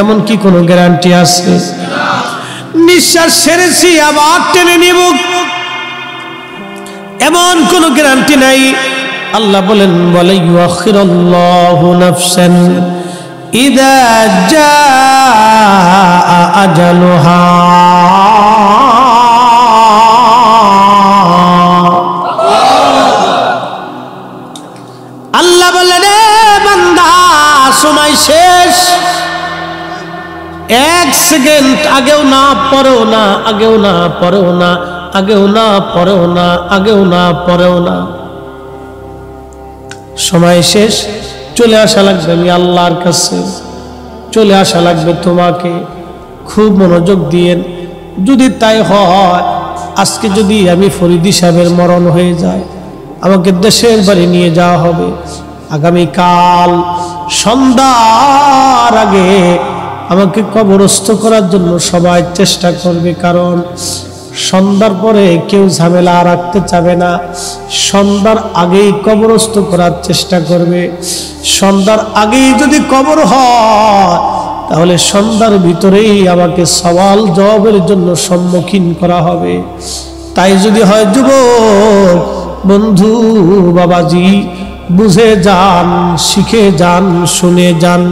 এমন কি কোনো গ্যারান্টি আছে? নিঃশ্বাস ছেড়েছি আবার টেনে নিব, এমন কোনো গ্যারান্টি নাই। আল্লাহ বলেন, বলে ইউআখিরুল্লাহু নাফসান ইযা জাআ আজালুহা, আল্লাহ বলেন বান্দা সময় শেষ, এক সেকেন্ড আগেও না পরেও না, আগেও না পরেও না, আগেও না পরেও না, আগেও না পরেও না, সময় শেষ। চলে আসা লাগবে আমি আল্লাহর কাছে, চলে আসা লাগবে তোমাকে। খুব মনোযোগ দিয়েন, যদি তাই হয় আজকে যদি আমি ফরিদি সাহেবের মরণ হয়ে যায়, আমাকে দেশের বাড়ি নিয়ে যাওয়া হবে, আগামীকাল সন্ধ্যার আগে আমাকে কবরস্থ করার জন্য সবাই চেষ্টা করবে, কারণ সন্ধ্যার পরে কেউ ঝামেলা রাখতে চাবে না, সন্ধ্যার আগেই কবরস্থ করার চেষ্টা করবে। সন্ধ্যার আগেই যদি কবর হয় তাহলে সন্ধ্যার ভিতরেই আমাকে সওয়াল জবাবের জন্য সম্মুখীন করা হবে। তাই যদি হয় যুবক বন্ধু বাবাজি, বুঝে যান, শিখে যান, শুনে যান,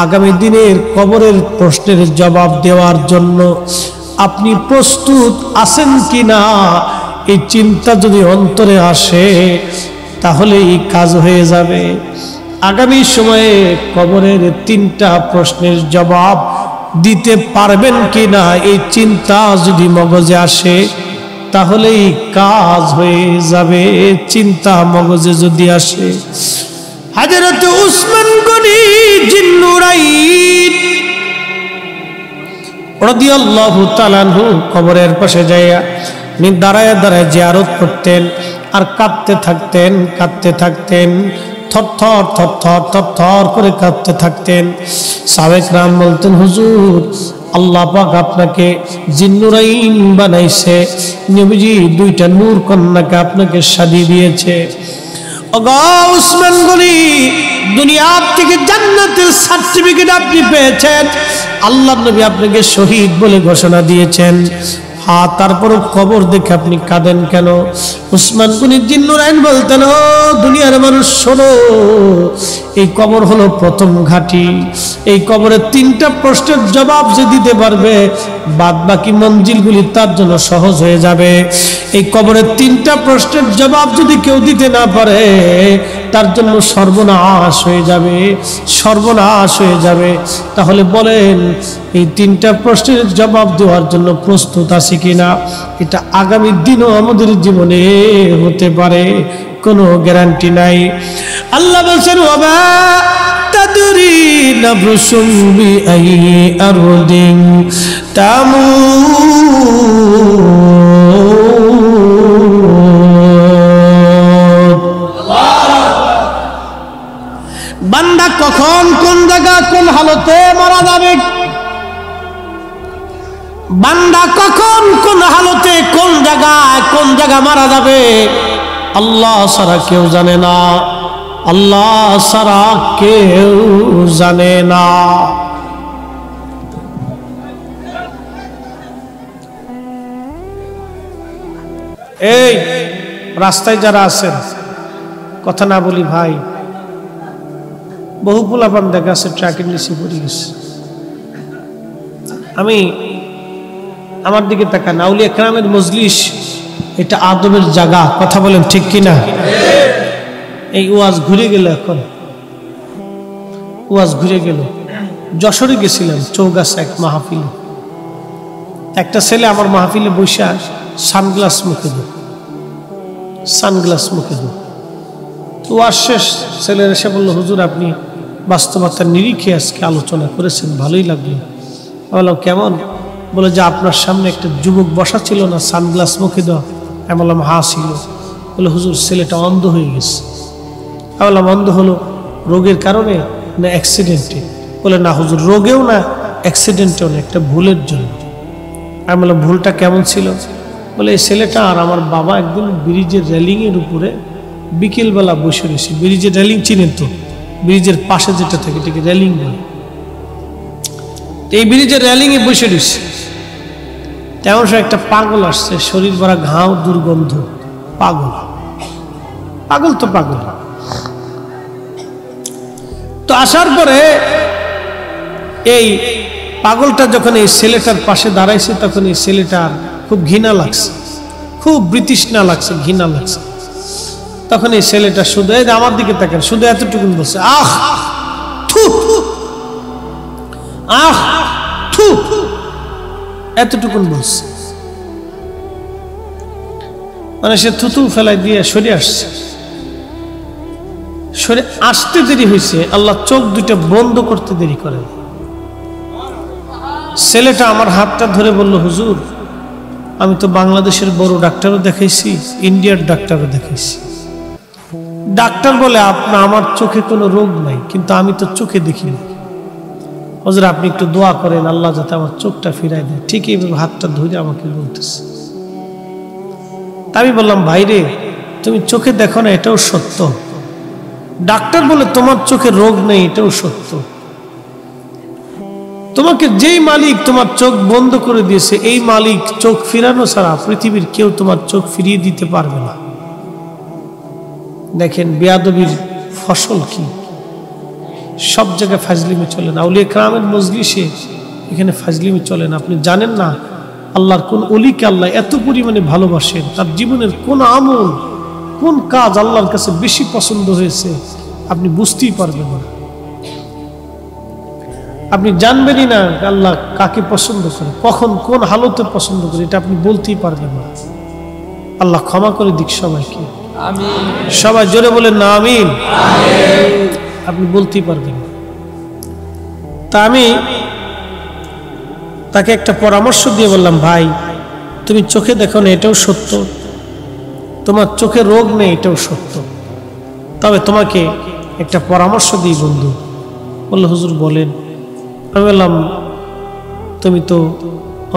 আগামী দিনের কবরের প্রশ্নের জবাব দেওয়ার জন্য আপনি প্রস্তুত আছেন কিনা, এই চিন্তা যদি অন্তরে আসে তাহলে এই কাজ হয়ে যাবে। আগামী সময়ে কবরের 3টা প্রশ্নের জবাব দিতে পারবেন কিনা, এই চিন্তা যদি মগজে আসে তাহলেই কাজ হয়ে যাবে। চিন্তা মগজে যদি আসে, হযরত উসমান গনি জিন্নুরাইন রাদিয়াল্লাহু তাআলা আনহু কবরের পাশে যাইয়া দাঁড়ায় দাঁড়ায় জিয়ারত করতেন আর কাঁদতে থাকতেন, কাঁদতে থাকতেন, থরথর থরথর থরথর করে কাঁদতে থাকতেন। সাহাবায়ে কেরাম বলতেন, হুজুর আল্লাহ পাক আপনাকে জিন্নুরাইন বানাইছে, নবীজি 2টা নূর কন্যাকে আপনাকে শাদী দিয়েছে। ওগো উসমান গনি, দুনিয়া থেকে জান্নাতের সার্টিফিকেট আপনি পেয়েছেন, আল্লাহর নবী আপনাকে শহীদ বলে ঘোষণা দিয়েছেন। তারপরও কবর দেখে আপনি কাঁদেন কেন? উসমান গনি জিন্নুরাইন বলতেন, ও দুনিয়ার মানুষ শোনো, এই কবর হলো প্রথম ঘাঁটি। এই কবরের 3টা প্রশ্নের জবাব যে দিতে পারবে, বাদ বাকি মঞ্জিলগুলি তার জন্য সহজ হয়ে যাবে। এই কবরের 3টা প্রশ্নের জবাব যদি কেউ দিতে না পারে, তার জন্য সর্বনাশ হয়ে যাবে, সর্বনাশ হয়ে যাবে। তাহলে বলেন, এই 3টা প্রশ্নের জবাব দেওয়ার জন্য প্রস্তুত আছে কিনা? এটা আগামী দিনও আমাদের জীবনে হতে পারে, কোনো গ্যারান্টি নাই। আল্লাহ বলছেন, ওয়ামা তাদরি নাফসুম বিআই আরদিন তামুত। বান্দা কখন কোন জায়গা কোন হালতে মারা যাবে, বান্দা কখন কোন হালতে কোন জায়গা মারা যাবে, আল্লাহ ছাড়া কেউ জানে না, আল্লাহ ছাড়া কেউ জানে না। এই রাস্তায় যারা আছেন, কথা না বলি ভাই, বহু পোলাপান দেখা আছে ট্রাকের নিচে পড়ে গেছে। আমি আমার দিকে তাকান, আউলিয়া কেরামের মজলিস এটা আদবের জায়গা, কথা বলেন ঠিক কিনা? এই ওয়াজ ঘুরে গেল, এখন ওয়াজ ঘুরে গেল। যশোরে গেছিলাম, চৌগাছা এক মাহফিলে। একটা ছেলে আমার মাহফিলে বসে সানগ্লাস মুখে দো, সানগ্লাস মুখে দো। তো ওয়াজ শেষ, ছেলের এসে বললো, হুজুর আপনি বাস্তবতার নিরিখে আজকে আলোচনা করেছেন, ভালোই লাগলো। বললাম কেমন? বলে যে আপনার সামনে একটা যুবক বসা ছিল না, সানগ্লাস মুখে দেওয়া। আমি বললাম হা ছিল। বলে হুজুর ছেলেটা অন্ধ হয়ে গেছে। আমি বললাম অন্ধ হলো রোগের কারণে না অ্যাক্সিডেন্টে? বলে না হুজুর, রোগেও না অ্যাক্সিডেন্টেও না, একটা ভুলের জন্য। আমি বললাম ভুলটা কেমন ছিল? বলে এই ছেলেটা আর আমার বাবা একদিন ব্রিজের রেলিংয়ের উপরে বিকেলবেলা বসে রয়েছে। ব্রিজের রেলিং চিনেন তো, ব্রিজের পাশে যেটা থাকে এটাকে রেলিং বলে। এই ব্রিজের রেলিংয়ে বসে রয়েছে, তেমন একটা পাগল আসছে, শরীর ভরা ঘাও, দুর্গন্ধ, পাগল। পাগল তো পাগল। তো আসার পরে এই পাগলটা যখন এই ছেলেটার পাশে দাঁড়াইছে, তখন এই ছেলেটার খুব ঘৃণা লাগছে, খুব বিতৃষ্ণা লাগছে, ঘৃণা লাগছে। তখন এই ছেলেটা শুধু, এই আমার দিকে তাকান, শুধু এতটুকুন বলছে, আহ থু, আহ থু, এতটুকুন বলছে। মানে সে থুতু ফেলাই দিয়ে সরে আসছে। সরে আসতে দেরি হয়েছে, আল্লাহ চোখ দুইটা বন্ধ করতে দেরি করেন। ছেলেটা আমার হাতটা ধরে বলল, হুজুর আমি তো বাংলাদেশের বড় ডাক্তারও দেখাইছি, ইন্ডিয়ার ডাক্তারও দেখাইছি। ডাক্তার বলে আমার চোখে কোনো রোগ নাই, কিন্তু আমি তো চোখে দেখি না। হুজুর আপনি একটু দোয়া করেন, আল্লাহ যাতে আমার চোখটা ফিরাই দেয়। ঠিক এইভাবে হাতটা ধরে আমাকে বলতেছে। আমি বললাম ভাইরে, তুমি চোখে দেখো না, এটাও সত্য। ডাক্তার বলে তোমার চোখে রোগ নেই, এটাও সত্য। তোমাকে যেই মালিক তোমার চোখ বন্ধ করে দিয়েছে, এই মালিক চোখ ফিরানো ছাড়া পৃথিবীর কেউ তোমার চোখ ফিরিয়ে দিতে পারবে না। দেখেন বেয়াদবির ফসল কি। সব জায়গায় ফাজলিমি চলে না, আউলিয়া কেরামের মজলিসে এখানে ফাজলিমি চলে না। আপনি জানেন না আল্লাহর কোন ওলিকে আল্লাহ এত পরিমাণে ভালোবাসেন, তার জীবনের কোন আমল, কোন কাজ আল্লাহর কাছে বেশি পছন্দ হয়েছে আপনি বুঝতেই পারবেন না। আপনি জানবেনই না আল্লাহ কাকে পছন্দ করে, কখন কোন হালতে পছন্দ করে, এটা আপনি বলতেই পারবেন না। আল্লাহ ক্ষমা করে দিক সবাইকে, আমিন। সবাই জোরে বলেন না আমিন। আপনি বলতেই পারবেন না। তা আমি তাকে একটা পরামর্শ দিয়ে বললাম, ভাই তুমি চোখে দেখো না, এটাও সত্য। তোমার চোখে রোগ নেই, এটাও সত্য। তবে তোমাকে একটা পরামর্শ দিই বন্ধু। বললো হুজুর বলেন। আমি বললাম তুমি তো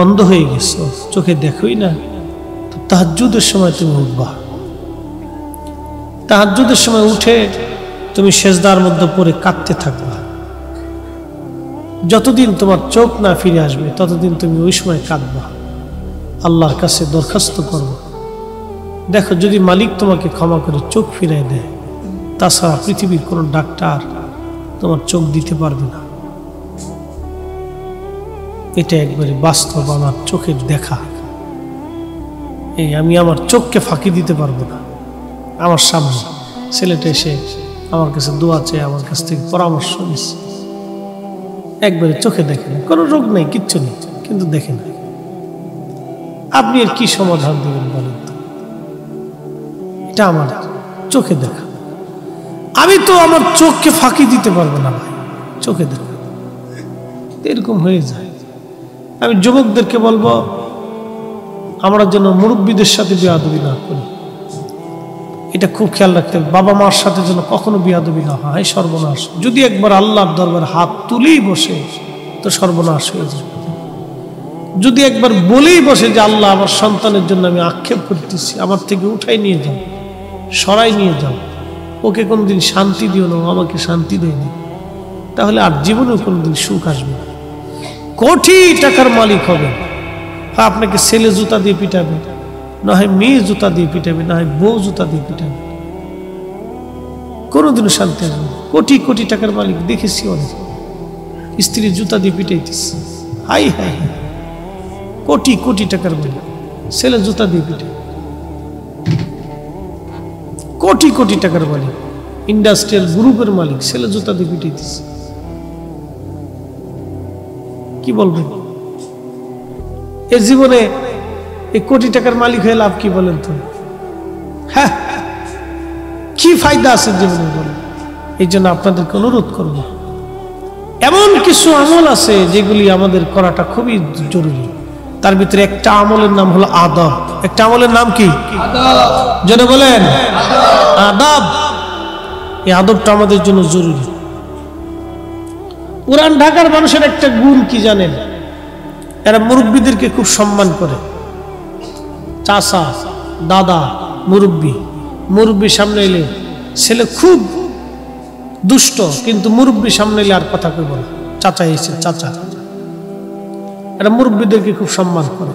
অন্ধ হয়ে গেছো, চোখে দেখোই না, তো তাহাজ্জুদের সময় তুমি উঠবা। তাহাজ্জুদের সময় উঠে তুমি সেজদার মধ্যে পড়ে কাঁদতে থাকবা। যতদিন তোমার চোখ না ফিরে আসবে ততদিন তুমি ওই সময় কাঁদবা, আল্লাহর কাছে দরখাস্ত করবা, দেখো যদি মালিক তোমাকে ক্ষমা করে চোখ ফিরাই দেয়, তাছাড়া পৃথিবীর কোনো ডাক্তার তোমার চোখ দিতে পারবে না। এটা একবারে বাস্তব, আমার চোখের দেখা। এই আমি আমার চোখকে ফাঁকি দিতে পারবো না। আমার সামনে ছেলেটা এসে আমার কাছে দোয়া চেয়ে আমার কাছ থেকে পরামর্শ নিচ্ছে, একবারে চোখে দেখে না, কোনো রোগ নেই, কিচ্ছু নেই, কিন্তু দেখে না। আপনি এর কি সমাধান দেবেন বলেন তো? এটা আমার চোখে দেখা। আমি তো আমার চোখকে ফাঁকি দিতে পারবো না ভাই, চোখে দেখা। এরকম হয়ে যায়। আমি যুবকদেরকে বলবো, আমরা যেন মুরব্বীদের সাথে বেয়াদবি না করি, এটা খুব খেয়াল রাখতে হবে। বাবা মার সাথে যেন কখনো বেয়াদবি না হয়, সর্বনাশ। যদি একবার আল্লাহর দরবারে হাত তুলেই বসে তো সর্বনাশ হয়ে যাবে। যদি একবার বলেই বসে যে আল্লাহ আমার সন্তানের জন্য আমি আক্ষেপ করতেছি, আমার থেকে উঠাই নিয়ে যাও, সরাই নিয়ে যাও, ওকে কোনোদিন শান্তি দিও না, আমাকে শান্তি দেয়নি, তাহলে আর জীবনেও কোনোদিন সুখ আসবে না। কোটি টাকার মালিক হবে, হ্যাঁ আপনাকে ছেলে জুতা দিয়ে পিটাবে, না হয় মেয়ে জুতা দিয়ে পিটাবে, না হয় বউ জুতা দিয়ে পিটাবে, কোনোদিনও শান্তি আসবে না। কোটি কোটি টাকার মালিক দেখেছি অনেক, স্ত্রী জুতা দিয়ে পিটাইতেছে, high high high. Crore crore টাকার মালিক, ছেলে জুতা দিয়ে পিটাবে। কোটি কোটি টাকার মালিক, ইন্ডাস্ট্রিয়াল গ্রুপের মালিক, ছেলে জুতা দিয়ে পিটাইতেছে। কি বলবেন? এর জীবনে এই কোটি টাকার মালিক হয়ে লাভ কি বলেন তো? হ্যাঁ, কি ফায়দা আছে জীবনে বলেন? এই জন্য আপনাদেরকে অনুরোধ করব, এমন কিছু আমল আছে যেগুলি আমাদের করাটা খুবই জরুরি। তার ভিতরে একটা আমলের নাম হলো আদব। একটা আমলের নাম কি? জেনে বলেন, আদব। এই আদবটা আমাদের জন্য জরুরি। পুরান ঢাকার মানুষের একটা গুণ কি জানেন? এরা মুরব্বীদেরকে খুব সম্মান করে। চাচা, দাদা, মুরব্বী। মুরব্বী সামনে এলে ছেলে খুব দুষ্ট, কিন্তু মুরব্বী সামনে এলে আর কথা কইব না, চাচা এসে চাচা। এরা মুরব্বীদেরকে খুব সম্মান করে।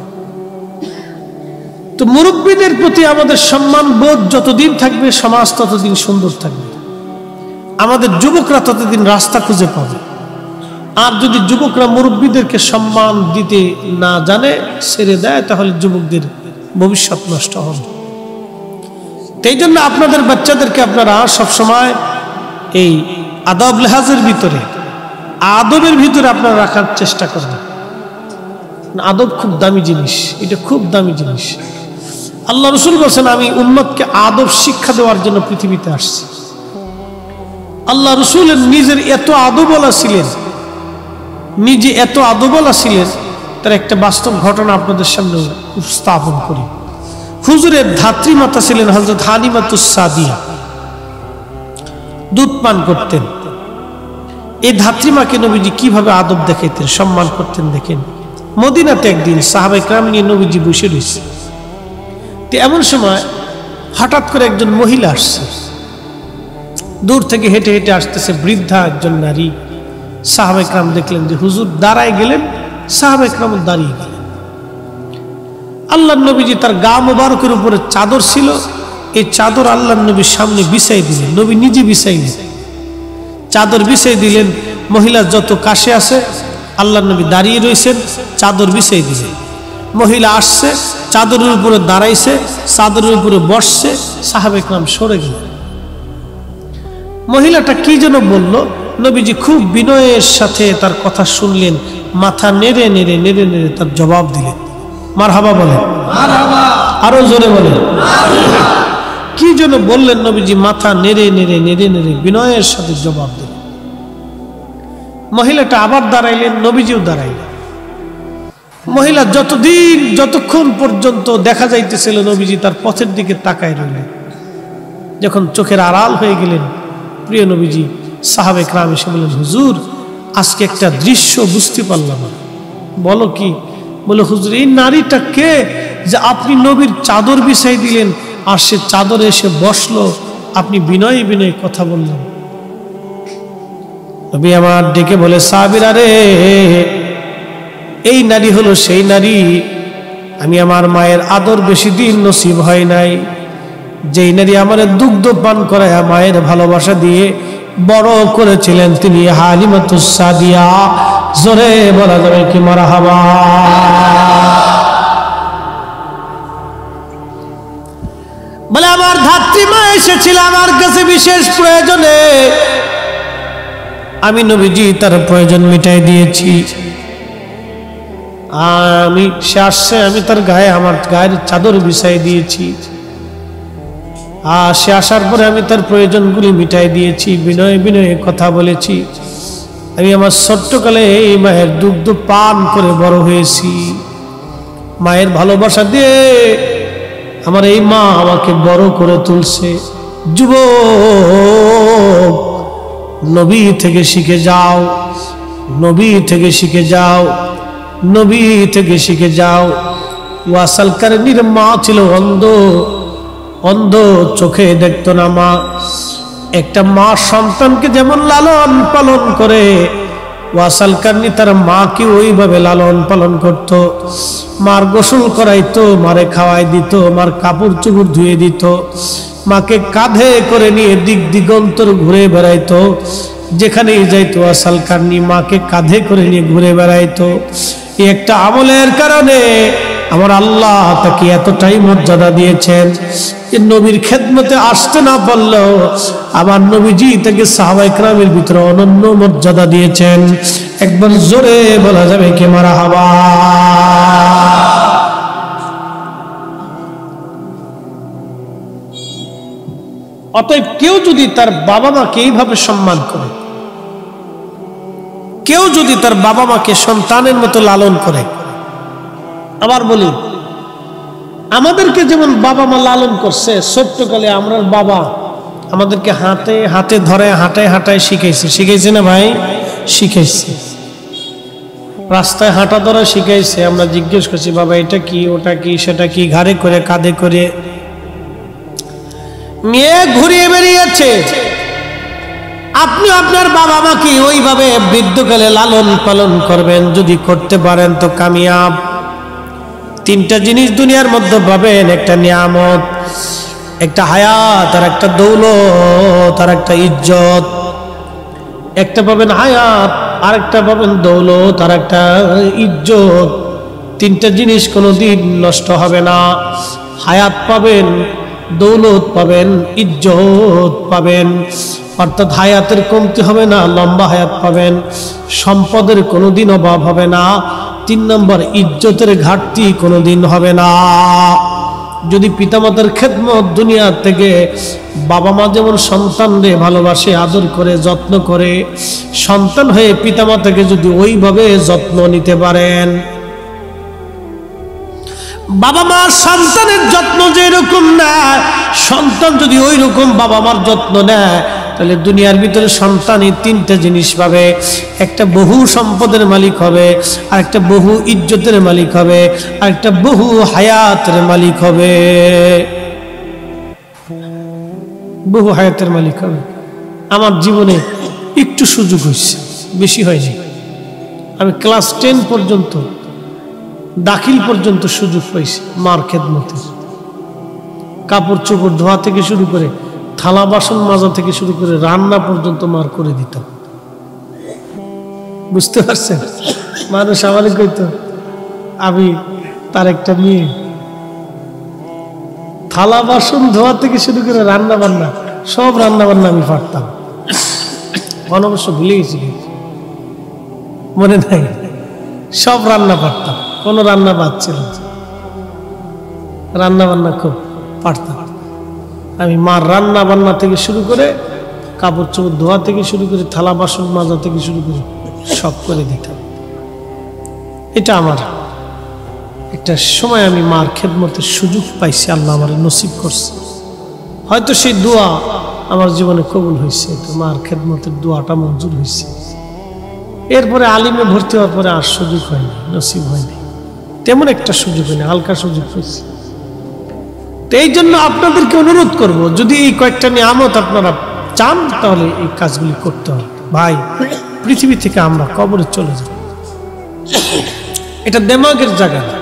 তো মুরব্বীদের প্রতি আমাদের সম্মান বোধ যতদিন থাকবে, সমাজ ততদিন সুন্দর থাকবে। আমাদের যুবকরা ততদিন রাস্তা খুঁজে পাবে। আর যদি যুবকরা মুরব্বীদেরকে সম্মান দিতে না জানে, ছেড়ে দেয়, তাহলে যুবকদের ভবিষ্যৎ নষ্ট হবে। এই জন্য আপনাদের বাচ্চাদেরকে আপনারা সবসময় এই আদব লেহাজের ভিতরে, আদবের ভিতরে আপনারা রাখার চেষ্টা করবেন। আদব খুব দামি জিনিস, এটা খুব দামি জিনিস। আল্লাহ রসুল বলেছেন, আমি উম্মতকে আদব শিক্ষা দেওয়ার জন্য পৃথিবীতে আসছি। আল্লাহ রসুলের নিজের এত আদবওয়ালা ছিলেন, নিজে এত আদবওয়ালা ছিলেন, তার একটা বাস্তব ঘটনা আপনাদের সামনে উপস্থাপন করি। হুজুরের ধাত্রীমাতা ছিলেন হযরত হালিমাতুস সাদিয়া, দুধ পান করতেন। এই ধাত্রীমাকে নবীজি কিভাবে আদব দেখাইতেন, সম্মান করতেন দেখেন। মদিনাতে একদিন সাহাবায়ে কেরাম নিয়ে নবীজি বসে রয়েছে। তো এমন সময় হঠাৎ করে একজন মহিলা আসছে, দূর থেকে হেঁটে হেঁটে আসতেছে, বৃদ্ধা একজন নারী। সাহাবায়ে কেরাম দেখলেন যে হুজুর দাঁড়ায় গেলেন, সাহাবায়ে কেরাম দাঁড়িয়ে গেলেন। আল্লাহর নবীজি তার গা মোবারকের উপরে চাদর ছিল, এই চাদর আল্লাহর নবীর সামনে বিছাই দিলেন। নবী নিজে বিছাইলেন, চাদর বিছাই দিলেন। মহিলা যত কাছে আছে, আল্লাহর নবী দাঁড়িয়ে রয়েছেন, চাদর বিছাই দিলেন। মহিলা আসছে, চাদরের উপরে দাঁড়াইছে, চাদরের উপরে বসছে, সাহাবায়ে কেরাম সরে গেলেন। মহিলাটা কি যেন বলল, নবীজি খুব বিনয়ের সাথে তার কথা শুনলেন, মাথা নেড়ে নেড়ে নেড়ে নেড়ে তার জবাব দিলেন। মারহাবা বলেন, আরো জোরে বলেন। কি যেন বললেন, নবীজি মাথা নেড়ে নেড়ে নেড়ে নেড়ে বিনয়ের সাথে জবাব দিলেন। মহিলাটা আবার দাঁড়াইলেন, নবীজিও দাঁড়াইলেন। মহিলা যতক্ষণ পর্যন্ত দেখা যাইতেছিল নবীজি তার পথের দিকে তাকায় রইলেন। যখন চোখের আড়াল হয়ে গেলেন, প্রিয় নবীজি সাহাবায়ে কেরাম এসে বললেন, হুজুর আজকে একটা দৃশ্য বুঝতে পারলাম না। বলো কি? বলে, হুজুর এই নারীটা কে যে আপনি নবীর চাদর বিছাই দিলেন, আর সে চাদরে এসে বসলো, আপনি বিনয় বিনয় কথা বললেন। নবী আমার ডেকে বলে, সাহাবীরা রে, এই নারী হলো সেই নারী, আমি আমার মায়ের আদর বেশি দিন নসিব হয় নাই, যেই নারী আমার দুগ্ধ পান করায় মায়ের ভালোবাসা দিয়ে বড় করেছিলেন তিনি হালিমাতুস সাদিয়া। জোরে বলা যাবে কি মারহাবা। বলে আমার ধাত্রী মা এসেছিল আমার কাছে বিশেষ প্রয়োজনে, আমি নবীজি তার প্রয়োজন মিটাই দিয়েছি। সে আসছে, আমি তার গায়ে আমার গায়ের চাদর বিছাই দিয়েছি। সে আসার পরে আমি তার প্রয়োজনগুলি মিটাই দিয়েছি, বিনয়ে বিনয়ে কথা বলেছি। আমি আমার ছোট্টকালে এই মায়ের দুগ্ধ পান করে বড় হয়েছি। মায়ের ভালোবাসা দিয়ে আমার এই মা আমাকে বড় করে তুলছে। যুবক, নবী থেকে শিখে যাও, নবী থেকে শিখে যাও, নবী থেকে শিখে যাও। ওয়াসাল কারণীর মা ছিল অন্ধ, অন্ধ, চোখে দেখতো না মা। একটা মা সন্তানকে যেমন লালন পালন করে, ওয়াসাল কারণী তার মাকে ওইভাবে লালন পালন করত। মার গোসল করাইতো, মারে খাওয়াই দিত, মার কাপড় চোপড় ধুয়ে দিত, মাকে কাঁধে করে নিয়ে দিক দিগন্তর ঘুরে বেড়াইতো। যেখানেই যাইতো ওয়াসাল কারণী মাকে কাঁধে করে নিয়ে ঘুরে বেড়াইতো। এই একটা আমলের কারণে আমার আল্লাহ তাকে এতটাই মর্যাদা দিয়েছেন যে নবীর খেদমতে আসতে না পারলেও আমার নবীজি তাকে সাহাবায়ে কেরামের ভিতরে অনন্য মর্যাদা দিয়েছেন। একবার জোরে বলা যাবে কি মারহাবা। অতএব কেউ যদি তার বাবা মাকে এইভাবে সম্মান করে, কেউ যদি তার বাবা মাকে সন্তানের মতো লালন করে, আবার বলি আমাদেরকে যেমন বাবা মা লালন করছে, ছোট্টকালে আমরা বাবা আমাদেরকে হাতে হাতে ধরে হাঁটায় হাঁটায় শিখাইছে, শিখাইছে না ভাই? শিখাইছে। রাস্তায় হাঁটা ধরা শিখাইছে। আমরা জিজ্ঞেস করছি বাবা এটা কি, ওটা কি, সেটা কি, ঘাড়ে করে কাঁধে করে নিয়ে ঘুরিয়ে বেরিয়েছে। আপনি আপনার বাবা মাকে ওইভাবে বৃদ্ধকালে লালন পালন করবেন, যদি করতে পারেন তো কামিয়াব। তিনটা জিনিস দুনিয়ার মধ্যে পাবেন, একটা নিয়ামত, একটা হায়াত, আর একটা দৌলত, আর একটা ইজ্জত। একটা পাবেন হায়াত, আরেকটা পাবেন দৌলত, আর একটা ইজ্জত। তিনটা জিনিস কোনোদিন নষ্ট হবে না। হায়াত পাবেন, দৌলত পাবেন, ইজ্জত পাবেন। অর্থাৎ হায়াতের কমতি হবে না, লম্বা হায়াত পাবেন। সম্পদের কোনোদিন অভাব হবে না। 3 নম্বর, ইজ্জতের ঘাটতি কোনোদিন হবে না। যদি পিতামাতার খেদমত দুনিয়া থেকে, বাবা মা যেমন সন্তানদের ভালোবাসে, আদর করে, যত্ন করে, সন্তান হয়ে পিতামাতাকে যদি ওইভাবে যত্ন নিতে পারেন, বাবা মার সন্তানের যত্ন যেরকম নেয়, সন্তান যদি ওই রকম বাবা মার যত্ন নেয়, তাহলে দুনিয়ার ভিতরে সন্তানই তিনটা জিনিস পাবে। একটা বহু সম্পদের মালিক হবে, আর একটা বহু ইজ্জতের মালিক হবে, আর একটা বহু হায়াতের মালিক হবে। বহু হায়াতের মালিক হবে। আমার জীবনে একটু সুযোগ হয়েছে, বেশি হয়নি। আমি ক্লাস 10 পর্যন্ত, দাখিল পর্যন্ত সুযোগ পাইছি মার খেদমতে। কাপড় চোপড় ধোয়া থেকে শুরু করে, থালা বাসন মাজা থেকে শুরু করে, রান্না পর্যন্ত মার করে দিতাম। বুঝতে পারছেন? মানুষ আমাকে কইতো আমি তার একটা মেয়ে। থালা বাসন ধোয়া থেকে শুরু করে রান্না বান্না, সব রান্না বান্না আমি পারতাম। অবশ্য ভুলে গেছি, মনে নাই। সব রান্না পারতাম, কোনো রান্না বাদ ছিল না। রান্না বান্না খুব পারতাম আমি। মার রান্না বান্না থেকে শুরু করে, কাপড় চোপড় ধোয়া থেকে শুরু করে, থালা বাসন মাজা থেকে শুরু করে সব করে দিতাম। এটা আমার একটা সময়, আমি মার খেদমতের সুযোগ পাইছি, আল্লাহ আমার নসিব করছে। হয়তো সেই দোয়া আমার জীবনে কবুল হয়েছে, তো মার খেদমতের দোয়াটা মঞ্জুর হয়েছে। এরপরে আলিমে ভর্তি হওয়ার পরে আর সুযোগ হয়নি, নসিব হয়নি, তেমন একটা সুযোগ হয়নি, হালকা সুযোগ হয়েছে। তো এই জন্য আপনাদেরকে অনুরোধ করব, যদি এই কয়েকটা নিয়ামত আপনারা চান, তাহলে এই কাজগুলি করতে হবে। ভাই, পৃথিবী থেকে আমরা কবরে চলে যাব, এটা দেমাগের জায়গা না।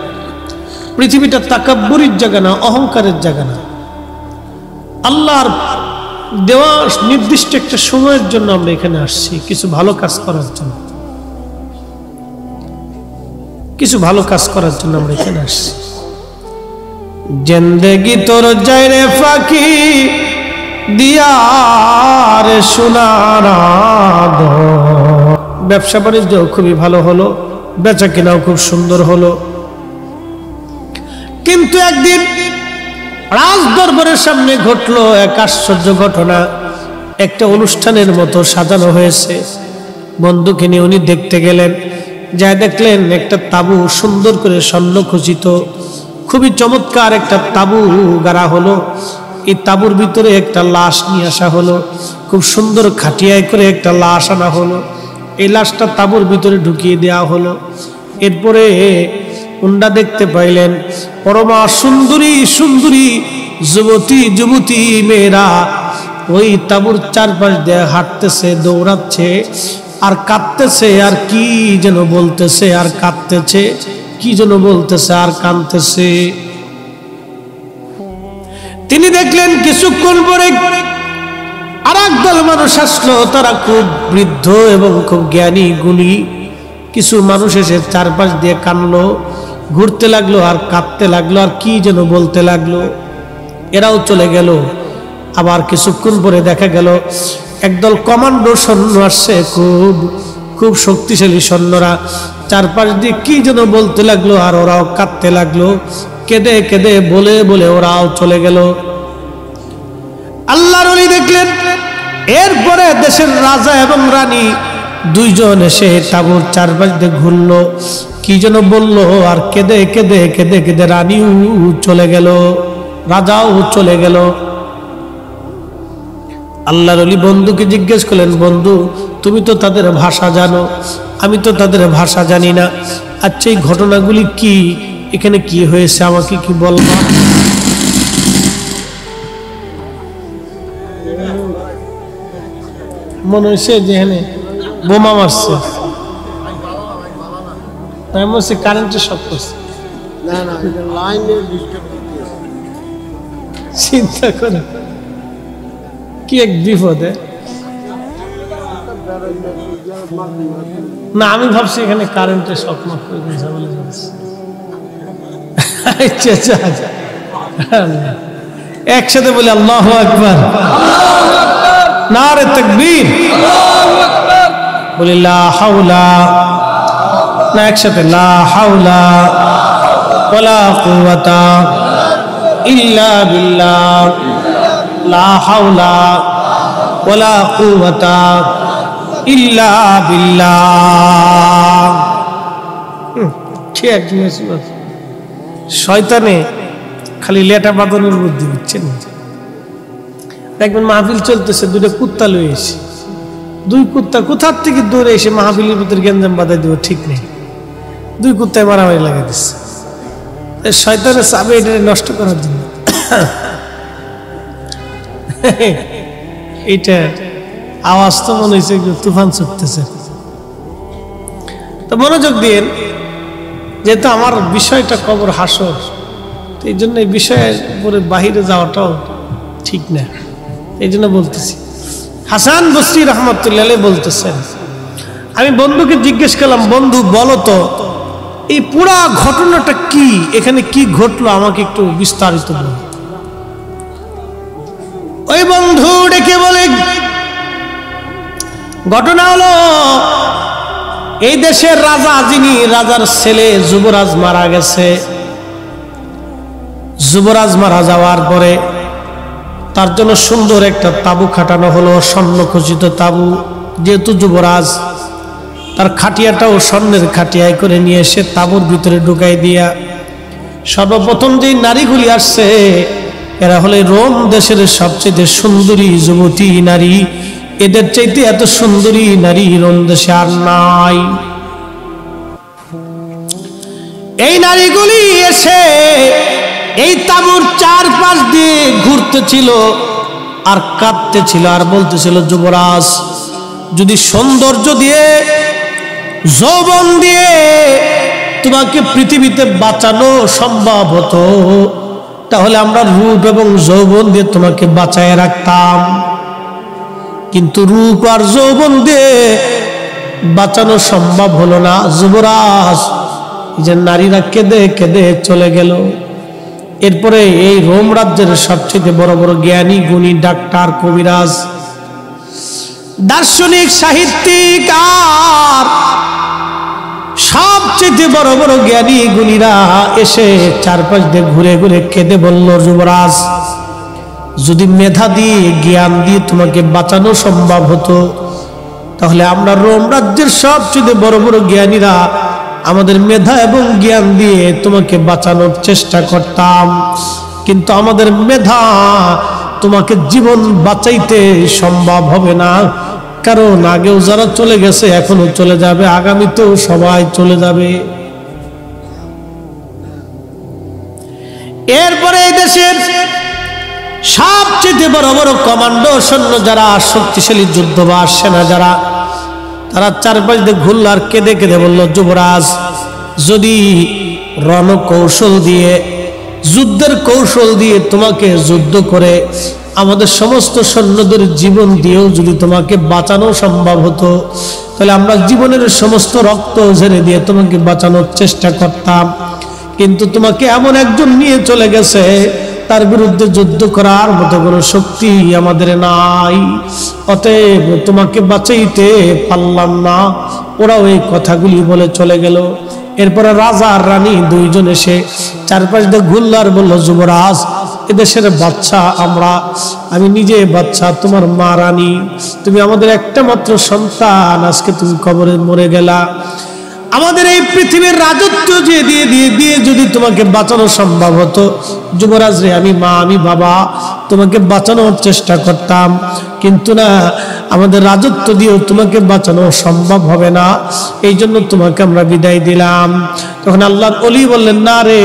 পৃথিবীটা তাকাব্বুরির জায়গা না, অহংকারের জায়গা না। আল্লাহর দেওয়া নির্দিষ্ট একটা সময়ের জন্য আমরা এখানে আসছি, কিছু ভালো কাজ করার জন্য, কিছু ভালো কাজ করার জন্য আমরা এখানে আসছি। জিন্দেগি তোর যায় রে ফাঁকি দিয়ার সোনার ব্যবসা বাণিজ্য খুবই ভালো হলো, বেচা কেনাও খুব সুন্দর হলো। কিন্তু একদিন রাজ দরবারের সামনে ঘটলো এক আশ্চর্য ঘটনা। একটা অনুষ্ঠানের মতো সাজানো হয়েছে, বন্ধুকে নিয়ে উনি দেখতে গেলেন। যা দেখলেন একটা তাবু সুন্দর করে স্বর্ণ খচিত, খুবই চমৎকার একটা তাবু গাড়া হলো। এই তাবুর ভিতরে একটা লাশ নিয়ে আসা হলো, খুব সুন্দর খাটিয়ায় করে একটা লাশ আনা হলো। এই লাশটা তাবুর ভিতরে ঢুকিয়ে দেওয়া হলো। এরপরে উন্ডা দেখতে পাইলেন পরমা সুন্দরী সুন্দরী যুবতী যুবতী মেয়েরা ওই তাবুর চারপাশ দিয়ে হাঁটতেছে, দৌড়াচ্ছে আর কাঁদতেছে, আর কি যেন বলতেছে আর কাঁদতেছে, কি যেন বলতেছে আর কাঁদতেছে। তিনি দেখলেন কিছুক্ষণ পরে আর একদল মানুষ আসলো, তারা খুব বৃদ্ধ এবং খুব জ্ঞানী গুণী কিছু মানুষ এসে চারপাশ দিয়ে কানলো, ঘুরতে লাগলো আর কাঁদতে লাগলো আর কি যেন বলতে লাগলো। এরাও চলে গেল। আবার কিছুক্ষণ পরে দেখা গেল একদল কমান্ডো সৈন্য আসছে, খুব খুব শক্তিশালী সৈন্যরা চারপাশ দিয়ে কি যেন বলতে লাগলো আর ওরাও কাঁদতে লাগলো। কেঁদে কেঁদে বলে বলে ওরাও চলে গেল। আল্লাহর ওলি দেখলেন এরপরে দেশের রাজা এবং রানী দুইজন এসে তাঁবুর চারপাশ দিয়ে ঘুরলো, কি যেন বললো আর কেঁদে কেঁদে কেঁদে কেঁদে রানীও চলে গেল, রাজাও চলে গেল। আল্লাহর ওলি বন্ধুকে জিজ্ঞেস করলেন, বন্ধু তুমি তো তাদের ভাষা জানো, আমি তো তাদের ভাষা জানি না, আচ্ছা এই ঘটনাগুলি কি, এখানে কি হয়েছে আমাকে কি বলবা? মনে হয়েছে যে এখানে বোমা মারছে, তাই মনে হচ্ছে কারেন্টের শক করছে। চিন্তা করে কি এক বিপদে। না আমি ভাবছি এখানে কারেন্টের শক মার করে ঝামেলা চলছে। একসাথে বলি আল্লাহু আকবার, নারে তাকবীর, বলি লা হাওলা, না একসাথে লা হাওলা ওয়ালা কুওয়াতা ইল্লা বিল্লাহ, লা হাওলা ওয়ালা কুওয়াতা ইল্লা বিল্লাহ। ঠিক জিনিস, শয়তানে খালি লেটা বাঁধনের বুদ্ধি দিচ্ছে না। দেখবেন মাহফিল চলতেছে, দুটো কুত্তা লয়ে এসে, দুই কুত্তা কোথার থেকে দৌড়ে এসে মাহফিলের ভিতরে গেঞ্জাম বাঁধাই দেবো ঠিক নেই, দুই কুত্তায় মারামারি লাগা দিচ্ছে। শয়তানের চাবে এটা নষ্ট করার জন্য। এইটা আওয়াজ তো মনে হয়েছে তুফান ছুটতেছে। তো মনোযোগ দিন, যেহেতু আমার বিষয়টা কবর হাসর, এই জন্য এই বিষয়ের উপরে বাহিরে যাওয়াটাও ঠিক না, এই জন্য বলতেছি। হাসান বসরি রহমতুল্লাহ বলতেছেন, আমি বন্ধুকে জিজ্ঞেস করলাম, বন্ধু বলো তো এই পুরা ঘটনাটা কি, এখানে কি ঘটলো আমাকে একটু বিস্তারিত বলো। ওই বন্ধু ডেকে বলে, ঘটনা হলো এই দেশের রাজা, যিনি রাজার ছেলে যুবরাজ মারা গেছে। যুবরাজ মারা যাওয়ার পরে তার জন্য সুন্দর একটা তাবু খাটানো হলো, স্বর্ণখচিত তাবু। যেহেতু যুবরাজ, তার খাটিয়াটাও স্বর্ণের খাটিয়ায় করে নিয়ে এসে তাবুর ভিতরে ঢুকাই দিয়া সর্বপ্রথম যে নারীগুলি আসছে এরা হলে রোম দেশের সবচেয়ে সুন্দরী যুবতী নারী। এদের চাইতে এত সুন্দরী নারী রোম দেশে আর নাই। এই নারীগুলি এসে এই তাঁবুর চারপাশ দিয়ে ঘুরতেছিল আর কাঁদতেছিল আর বলতেছিল, যুবরাজ যদি সৌন্দর্য দিয়ে যৌবন দিয়ে তোমাকে পৃথিবীতে বাঁচানো সম্ভব হতো তাহলে আমরা রূপ এবং যৌবন দিয়ে তোমাকে বাঁচায় রাখতাম, কিন্তু রূপ আর যৌবন দিয়ে বাঁচানো সম্ভব হলো না। যুবরাজ যে নারীরা কেঁদে কেঁদে চলে গেল। এরপরে এই রোম রাজ্যের সবচেয়ে বড় বড় জ্ঞানী গুণী ডাক্তার, কবিরাজ, দার্শনিক, সাহিত্যিক আর সবচেয়ে বড় বড় জ্ঞানী গুণীরা এসে চারপাশ দিয়ে ঘুরে ঘুরে কেঁদে বলল, যুবরাজ যদি মেধা দিয়ে জ্ঞান দিয়ে তোমাকে বাঁচানো সম্ভব হতো তাহলে আমরা রোম রাজ্যের সবচেয়ে বড় বড় জ্ঞানীরা আমাদের মেধা এবং জ্ঞান দিয়ে তোমাকে বাঁচানোর চেষ্টা করতাম, কিন্তু আমাদের মেধা তোমাকে জীবন বাঁচাইতে সম্ভব হবে না, কারণ আগেও যারা চলে গেছে এখনো চলে যাবে, আগামীতেও সবাই চলে যাবে। এরপরে এই দেশের সবচেয়ে বড় বড় কমান্ডো সৈন্য যারা, শক্তিশালী যুদ্ধবাজ সেনা যারা, তারা চারপাশ দিয়ে ঘুরল আর কেঁদে কেঁদে বলল, যুবরাজ যদি রণকৌশল দিয়ে, যুদ্ধের কৌশল দিয়ে তোমাকে যুদ্ধ করে আমাদের সমস্ত সৈন্যদের জীবন দিয়েও যদি তোমাকে বাঁচানো সম্ভব হতো তাহলে আমরা জীবনের সমস্ত রক্ত ঝেড়ে দিয়ে তোমাকে বাঁচানোর চেষ্টা করতাম, কিন্তু তোমাকে এমন একজন নিয়ে চলে গেছে তার বিরুদ্ধে যুদ্ধ করার মতো কোনো শক্তি আমাদের নাই, অতএব তোমাকে বাঁচাইতে পারলাম না। ওরাও এই কথাগুলি বলে চলে গেল। এরপরে রাজা আর রানী দুইজন এসে চারপাশ দিয়ে ঘুরল আর বলল, যুবরাজ এদেশের বাচ্চা আমরা, আমি নিজে বাচ্চা, তোমার মা রানী, তুমি আমাদের একটা মাত্র সন্তান, আজকে তুমি কবরে মরে গেলা, আমাদের এই পৃথিবীর রাজত্ব যে দিয়ে দিয়ে দিয়ে যদি তোমাকে বাঁচানো সম্ভব হতো, যুবরাজ রে আমি মা আমি বাবা তোমাকে বাঁচানোর চেষ্টা করতাম, কিন্তু না, আমাদের রাজত্ব দিয়েও তোমাকে বাঁচানো সম্ভব হবে না, এই জন্য তোমাকে আমরা বিদায় দিলাম। তখন আল্লাহর ওলি বললেন, না রে,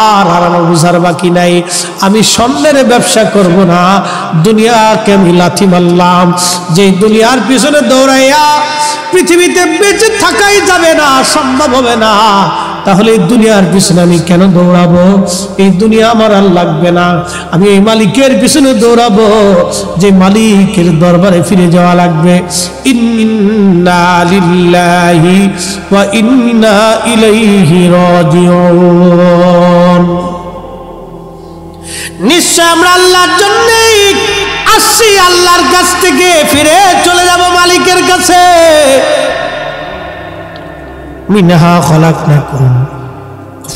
আর হারানো বুঝার বাকি নাই, আমি স্বর্ণের ব্যবসা করব না, দুনিয়াকে আমি লাথি মারলাম, যে দুনিয়ার পিছনে দৌড়াইয়া পৃথিবীতে বেঁচে থাকাই যাবে না, সম্ভব হবে না, তাহলে এই দুনিয়ার পিছনে আমি কেন দৌড়াবো? এই দুনিয়া আমার আর লাগবে না, আমি এই মালিকের পিছনে দৌড়াবো যে মালিকের দরবারে ফিরে যাওয়া লাগবে। ইন্না লিল্লাহি ওয়া ইন্না ইলাইহি রাজিউন। নিশ্চয় আমরা আল্লাহর জন্যই আসছি, আল্লাহর কাছ থেকে ফিরে চলে যাব মালিকের কাছে। মিনহা খলাকনাকুম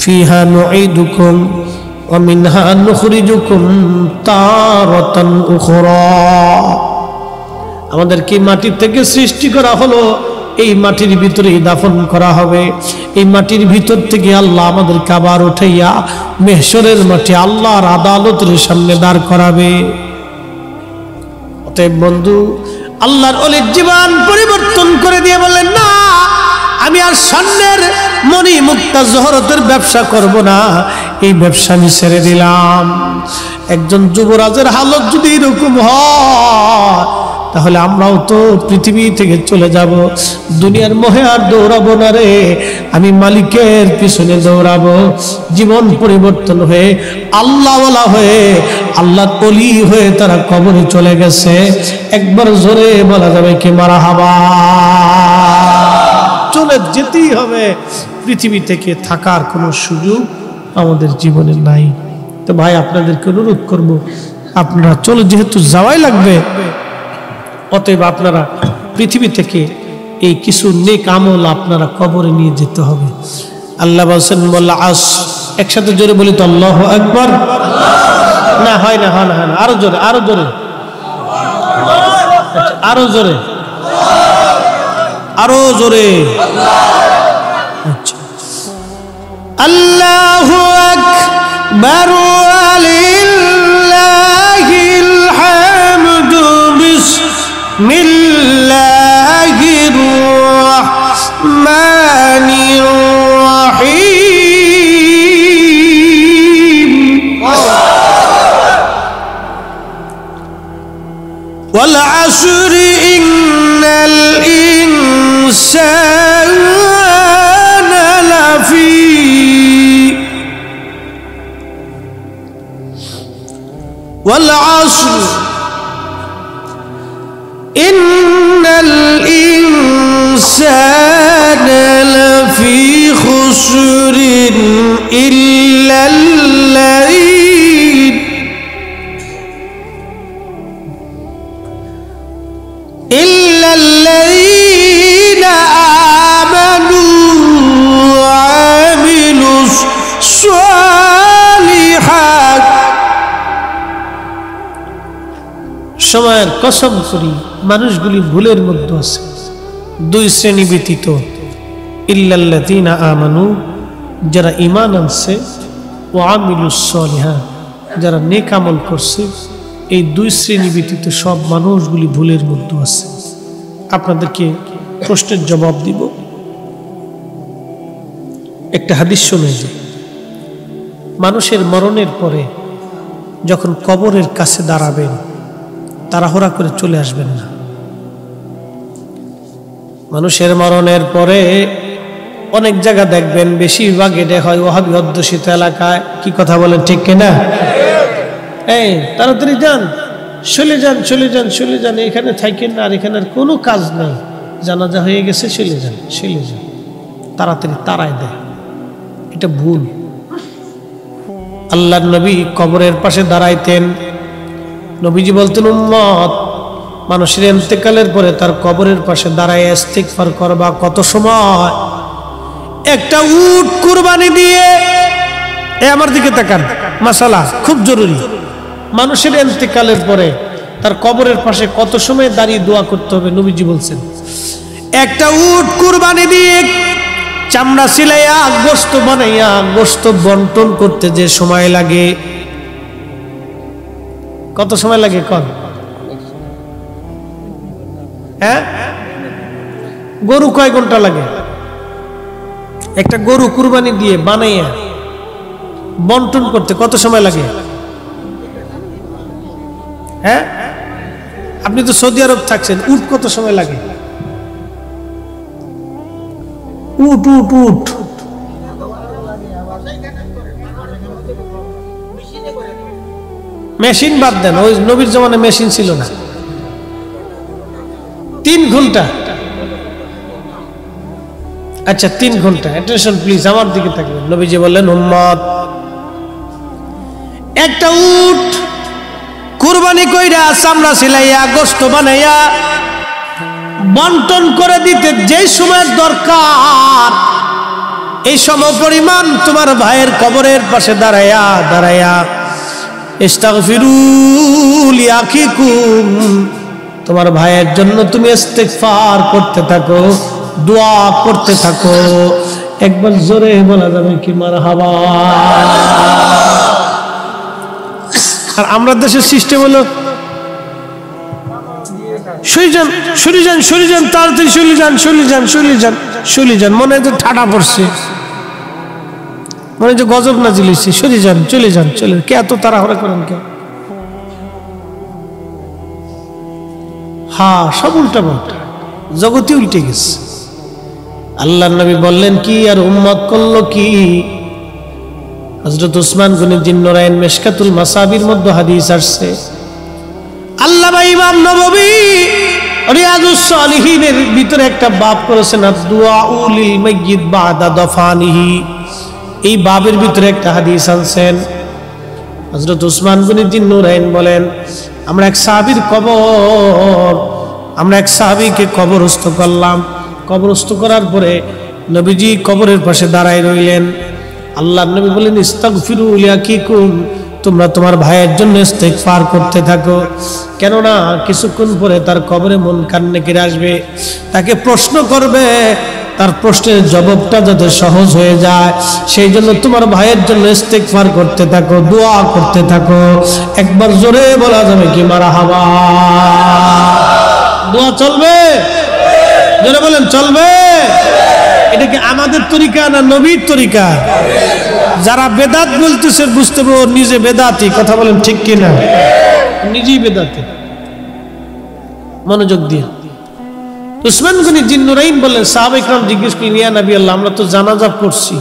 ফিহা নুঈদুকুম ওয়া মিনহা নুখরিজুকুম তারাতান উখরা। আমাদেরকে মাটি থেকে সৃষ্টি করা হলো, এই মাটির ভিতরেই দাফন করা হবে, এই মাটির ভিতর থেকে আল্লাহ আমাদেরকে আবার উঠাইয়া মেহশরের মাঠে আল্লাহর আদালতের সামনে দাঁড় করাবে। অতএব বন্ধু, আল্লাহর ওলির জীবন পরিবর্তন করে দিয়ে বললেন, না, আমি আর স্বর্ণের মণি মুক্তা জহরতের ব্যবসা করব না, এই ব্যবসা আমি ছেড়ে দিলাম। একজন যুবরাজের হালত যদি এরকম হয় তাহলে আমরাও তো পৃথিবী থেকে চলে যাব, দুনিয়ার মোহে আর দৌড়াবো না রে, আমি মালিকের পিছনে দৌড়াবো। জীবন পরিবর্তন হয়ে আল্লাহওয়ালা হয়ে আল্লাহর ওলি হয়ে তারা কবরে চলে গেছে। একবার জোরে বলা যাবে কি মারহাবা। চলে যেতেই হবে, পৃথিবী থেকে থাকার কোনো সুযোগ আমাদের জীবনে নাই। তো ভাই, আপনাদেরকে অনুরোধ করব, আপনারা চলে, যেহেতু যাওয়াই লাগবে, অতএব আপনারা পৃথিবী থেকে এই কিছু নেক আমল আপনারা কবরে নিয়ে যেতে হবে। আল্লাহ বলছেন, বললা আস, একসাথে জোরে বলি তো আল্লাহু আকবার। না হয় না, হয় না, হয় না, আরো জোরে, আরো জোরে, আরো জোরে, আরো জোরে। আচ্ছা, আল্লাহু আকবার ওয়ালিল্লাহিল হামদু বিসমিল্লাহির রাহমানির রাহিম। ওয়াল আসরি ইন্নাল ইনসানা লাফি ওয়াল আসর ইন্নাল ইনসানা লাফি খুসরিন ইল্লাল্লাযীনা আমানু ওয়া আমিলুস সালিহাত। সময়ের কসম করি মানুষগুলি ভুলের মধ্যে আছে। দুই শ্রেণী ব্যতীত, ইল্লাল্লাযীনা আমানু, যারা ঈমান আনছে, ওয়া আমিলুস সালিহাত, যারা নেক আমল করছে, এই দুই শ্রেণী ব্যতীত সব মানুষগুলি ভুলের মধ্যে আছে। আপনাদেরকে প্রশ্নের জবাব দিব। একটা হাদিস শুনে যে মানুষের মরণের পরে যখন কবরের কাছে দাঁড়াবেন, তাড়াহুড়া করে চলে আসবেন না। মানুষের মরণের পরে অনেক জায়গা দেখবেন, বেশিরভাগ এটা হয় ওয়াহাবি অধ্যুষিত এলাকায়। কি কথা বলেন, ঠিক কিনা? এই তাড়াতাড়ি যান, চলে যান, চলে যান, চলে যান, এখানে থাকেন না, আর এখানে আর কোনো কাজ নাই, জানাজা হয়ে গেছে, চলে যান, চলে যান, তাড়াতাড়ি তাড়ায় দেয়। এটা ভুল। আল্লাহর নবী কবরের পাশে দাঁড়াইতেন। নবীজি বলতেন, উম্মত, মানুষের ইন্তেকালের পরে তার কবরের পাশে দাঁড়ায় ইস্তিগফার করবা। কত সময়? একটা উট কুরবানি দিয়ে, আমার দিকে তাকান, মাশাআল্লাহ, খুব জরুরি। মানুষের ইন্তেকালের পরে তার কবরের পাশে কত সময় দাঁড়িয়ে দোয়া করতে হবে? নবীজি বলছেন, একটা উট কুরবানি দিয়ে চামড়া সিলাইয়া গোশত বানাইয়া গোশত বন্টন করতে যে সময় লাগে, কত সময় লাগে? কন? হ্যাঁ, গরু কয় ঘন্টা লাগে? একটা গরু কুরবানি দিয়ে বানাইয়া বন্টন করতে কত সময় লাগে? হ্যাঁ, আপনি তো সৌদি আরব থাকছেন, উট কত সময় লাগে? উট উট উট মেশিন বাদ দেন, ওই নবীর জমানায় মেশিন ছিল না। 3 ঘন্টা। আচ্ছা, 3 ঘন্টা। অ্যাটেনশন প্লিজ, আমার দিকে থাকবেন। নবীজি বললেন, উম্মত, একটা উট কুরবানি কইরা চামড়া সিলাইয়া গোশত বানাইয়া বন্টন করে দিতে যে সময় দরকার, এই সমপরিমাণ তোমার ভাইয়ের কবরের পাশে দাঁড়াইয়া দাঁড়াইয়া ইস্তাগফিরু লিআখিকুম, তোমার ভাইয়ের জন্য তুমি ইস্তিগফার করতে থাকো, দোয়া করতে থাকো। একবার জোরে বলা যাবে কি মারহাবা? আর আমরা দেশের সিস্টেম হলো, সরে যান, সরে যান, সরে যান, তাড়াতাড়ি চলে যান, চলে যান, চলে যান, চলে যান। মনে হয় যে ঠাডা পড়ছে, মনে হয় যে গজব নাজিল হইছে, সরে যান, চলে যান, চলে। কে এত তাড়াহুড়া করেন কে? হ্যাঁ, সব উল্টা পাল্টা, জগতে উল্টে গেছে। আল্লাহর নবী বললেন কি, আর উম্মত করলো কি? হযরত উসমান গনি জিন্নুরাইন মিশকাতুল মাসাবির মধ্যে হাদিস আসছে, আল্লামা ইমাম নববী রিয়াজুস সালিহিনের ভিতরে একটা বাব করেছেন, দুআউ লিল মাইয়িত বাদা দফানিহি। এই বাবের ভিতরে একটা হাদিস আনছেন। হযরত উসমান গনি জিন্নুরাইন বলেন, আমরা এক সাহাবীর কবর, আমরা এক সাহাবীকে কবরস্থ করলাম। কবরস্থ করার পরে নবীজি কবরের পাশে দাঁড়ায় রইলেন। আল্লাহর নবী বলেন, ইস্তাগফিরু লিআখিকুম, তোমরা তোমার ভাইয়ের জন্য ইস্তিগফার করতে থাকো, কেননা কিছুক্ষণ পরে তার কবরে মুনকার নাকির আসবে, তাকে প্রশ্ন করবে, তার প্রশ্নের জবাবটা যাতে সহজ হয়ে যায় সেই জন্য তোমার ভাইয়ের জন্য ইস্তিগফার করতে থাকো, দোয়া করতে থাকো। একবার জোরে বলা যাবে কি মারহাবা? দোয়া চলবে? জোরে বলেন, চলবে? এটা কি আমাদের তরিকা না নবীর তরিকা? যারা বেদাত বলতেছে বুঝতে পারো নিজে বেদাতি। কথা বলেন ঠিক কিনা? নিজেই বেদাতি। মনোযোগ দিয়ে। উসমান গনি জিন্নুরাইন বললেন, সাহাবা ইকরাম জিজ্ঞেস করলেন, ইয়া নবী আল্লাহ, আমরা তো জানাজা পড়ছি,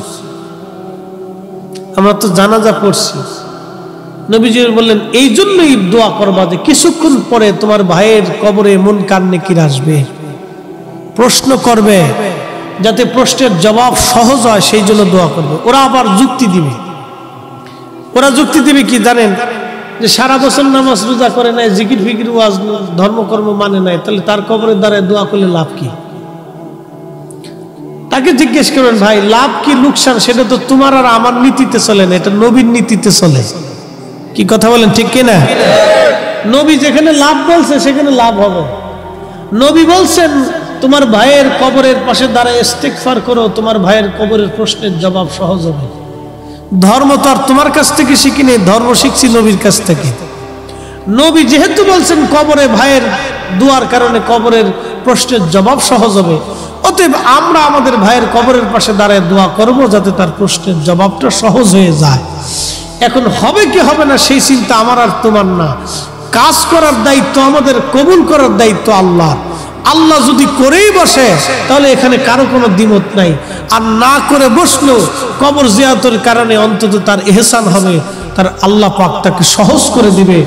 আমরা তো জানাজা পড়ছি, নবীজি বললেন এই জন্যই দোয়া করবা যে কিছুক্ষণ পরে তোমার ভাইয়ের কবরে মুনকার নেকির আসবে, প্রশ্ন করবে, যাতে প্রশ্নের জবাব সহজ হয় সেই জন্য দোয়া করবে। ওরা আবার যুক্তি দিবে। ওরা যুক্তি দিবে কি জানেন? যে সারা বছর নামাজ রোজা করে নাই, জিকির ফিকির ওয়াজ ধর্মকর্ম মানে নাই, তাহলে তার কবরের দ্বারায় দোয়া করলে লাভ কি? তাকে জিজ্ঞেস করবেন ভাই লাভ কি লোকসান, সেটা তো তোমার আর আমার নীতিতে চলে না, এটা নবীর নীতিতে চলে। কি কথা বলেন, ঠিক কিনা? নবী যেখানে লাভ বলছে সেখানে লাভ হবে। নবী বলছেন তোমার ভাইয়ের কবরের পাশে দাঁড়ায় ইস্তেগফার করো, তোমার ভাইয়ের কবরের প্রশ্নের জবাব সহজ হবে। ধর্ম তো আর তোমার কাছ থেকে শিখি নেই, ধর্ম শিখছি নবীর কাছ থেকে। নবী যেহেতু বলছেন কবরে ভাইয়ের দুয়ার কারণে কবরের প্রশ্নের জবাব সহজ হবে, অতএব আমরা আমাদের ভাইয়ের কবরের পাশে দাঁড়ায় দোয়া করব যাতে তার প্রশ্নের জবাবটা সহজ হয়ে যায়। এখন হবে কি হবে না সেই চিন্তা আমার আর তোমার না। কাজ করার দায়িত্ব আমাদের, কবুল করার দায়িত্ব আল্লাহ। আল্লাহ যদি করেই বসে তাহলে এখানে কারো কোনো দ্বিমত নাই, আর না করে বসলেও কবর জিয়ারতের কারণে অন্তত তার ইহসান হবে, তার আল্লাহ পাক তাকে সহজ করে দিবে।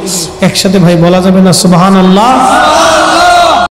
একসাথে ভাই বলা যাবে না সুবহানাল্লাহ?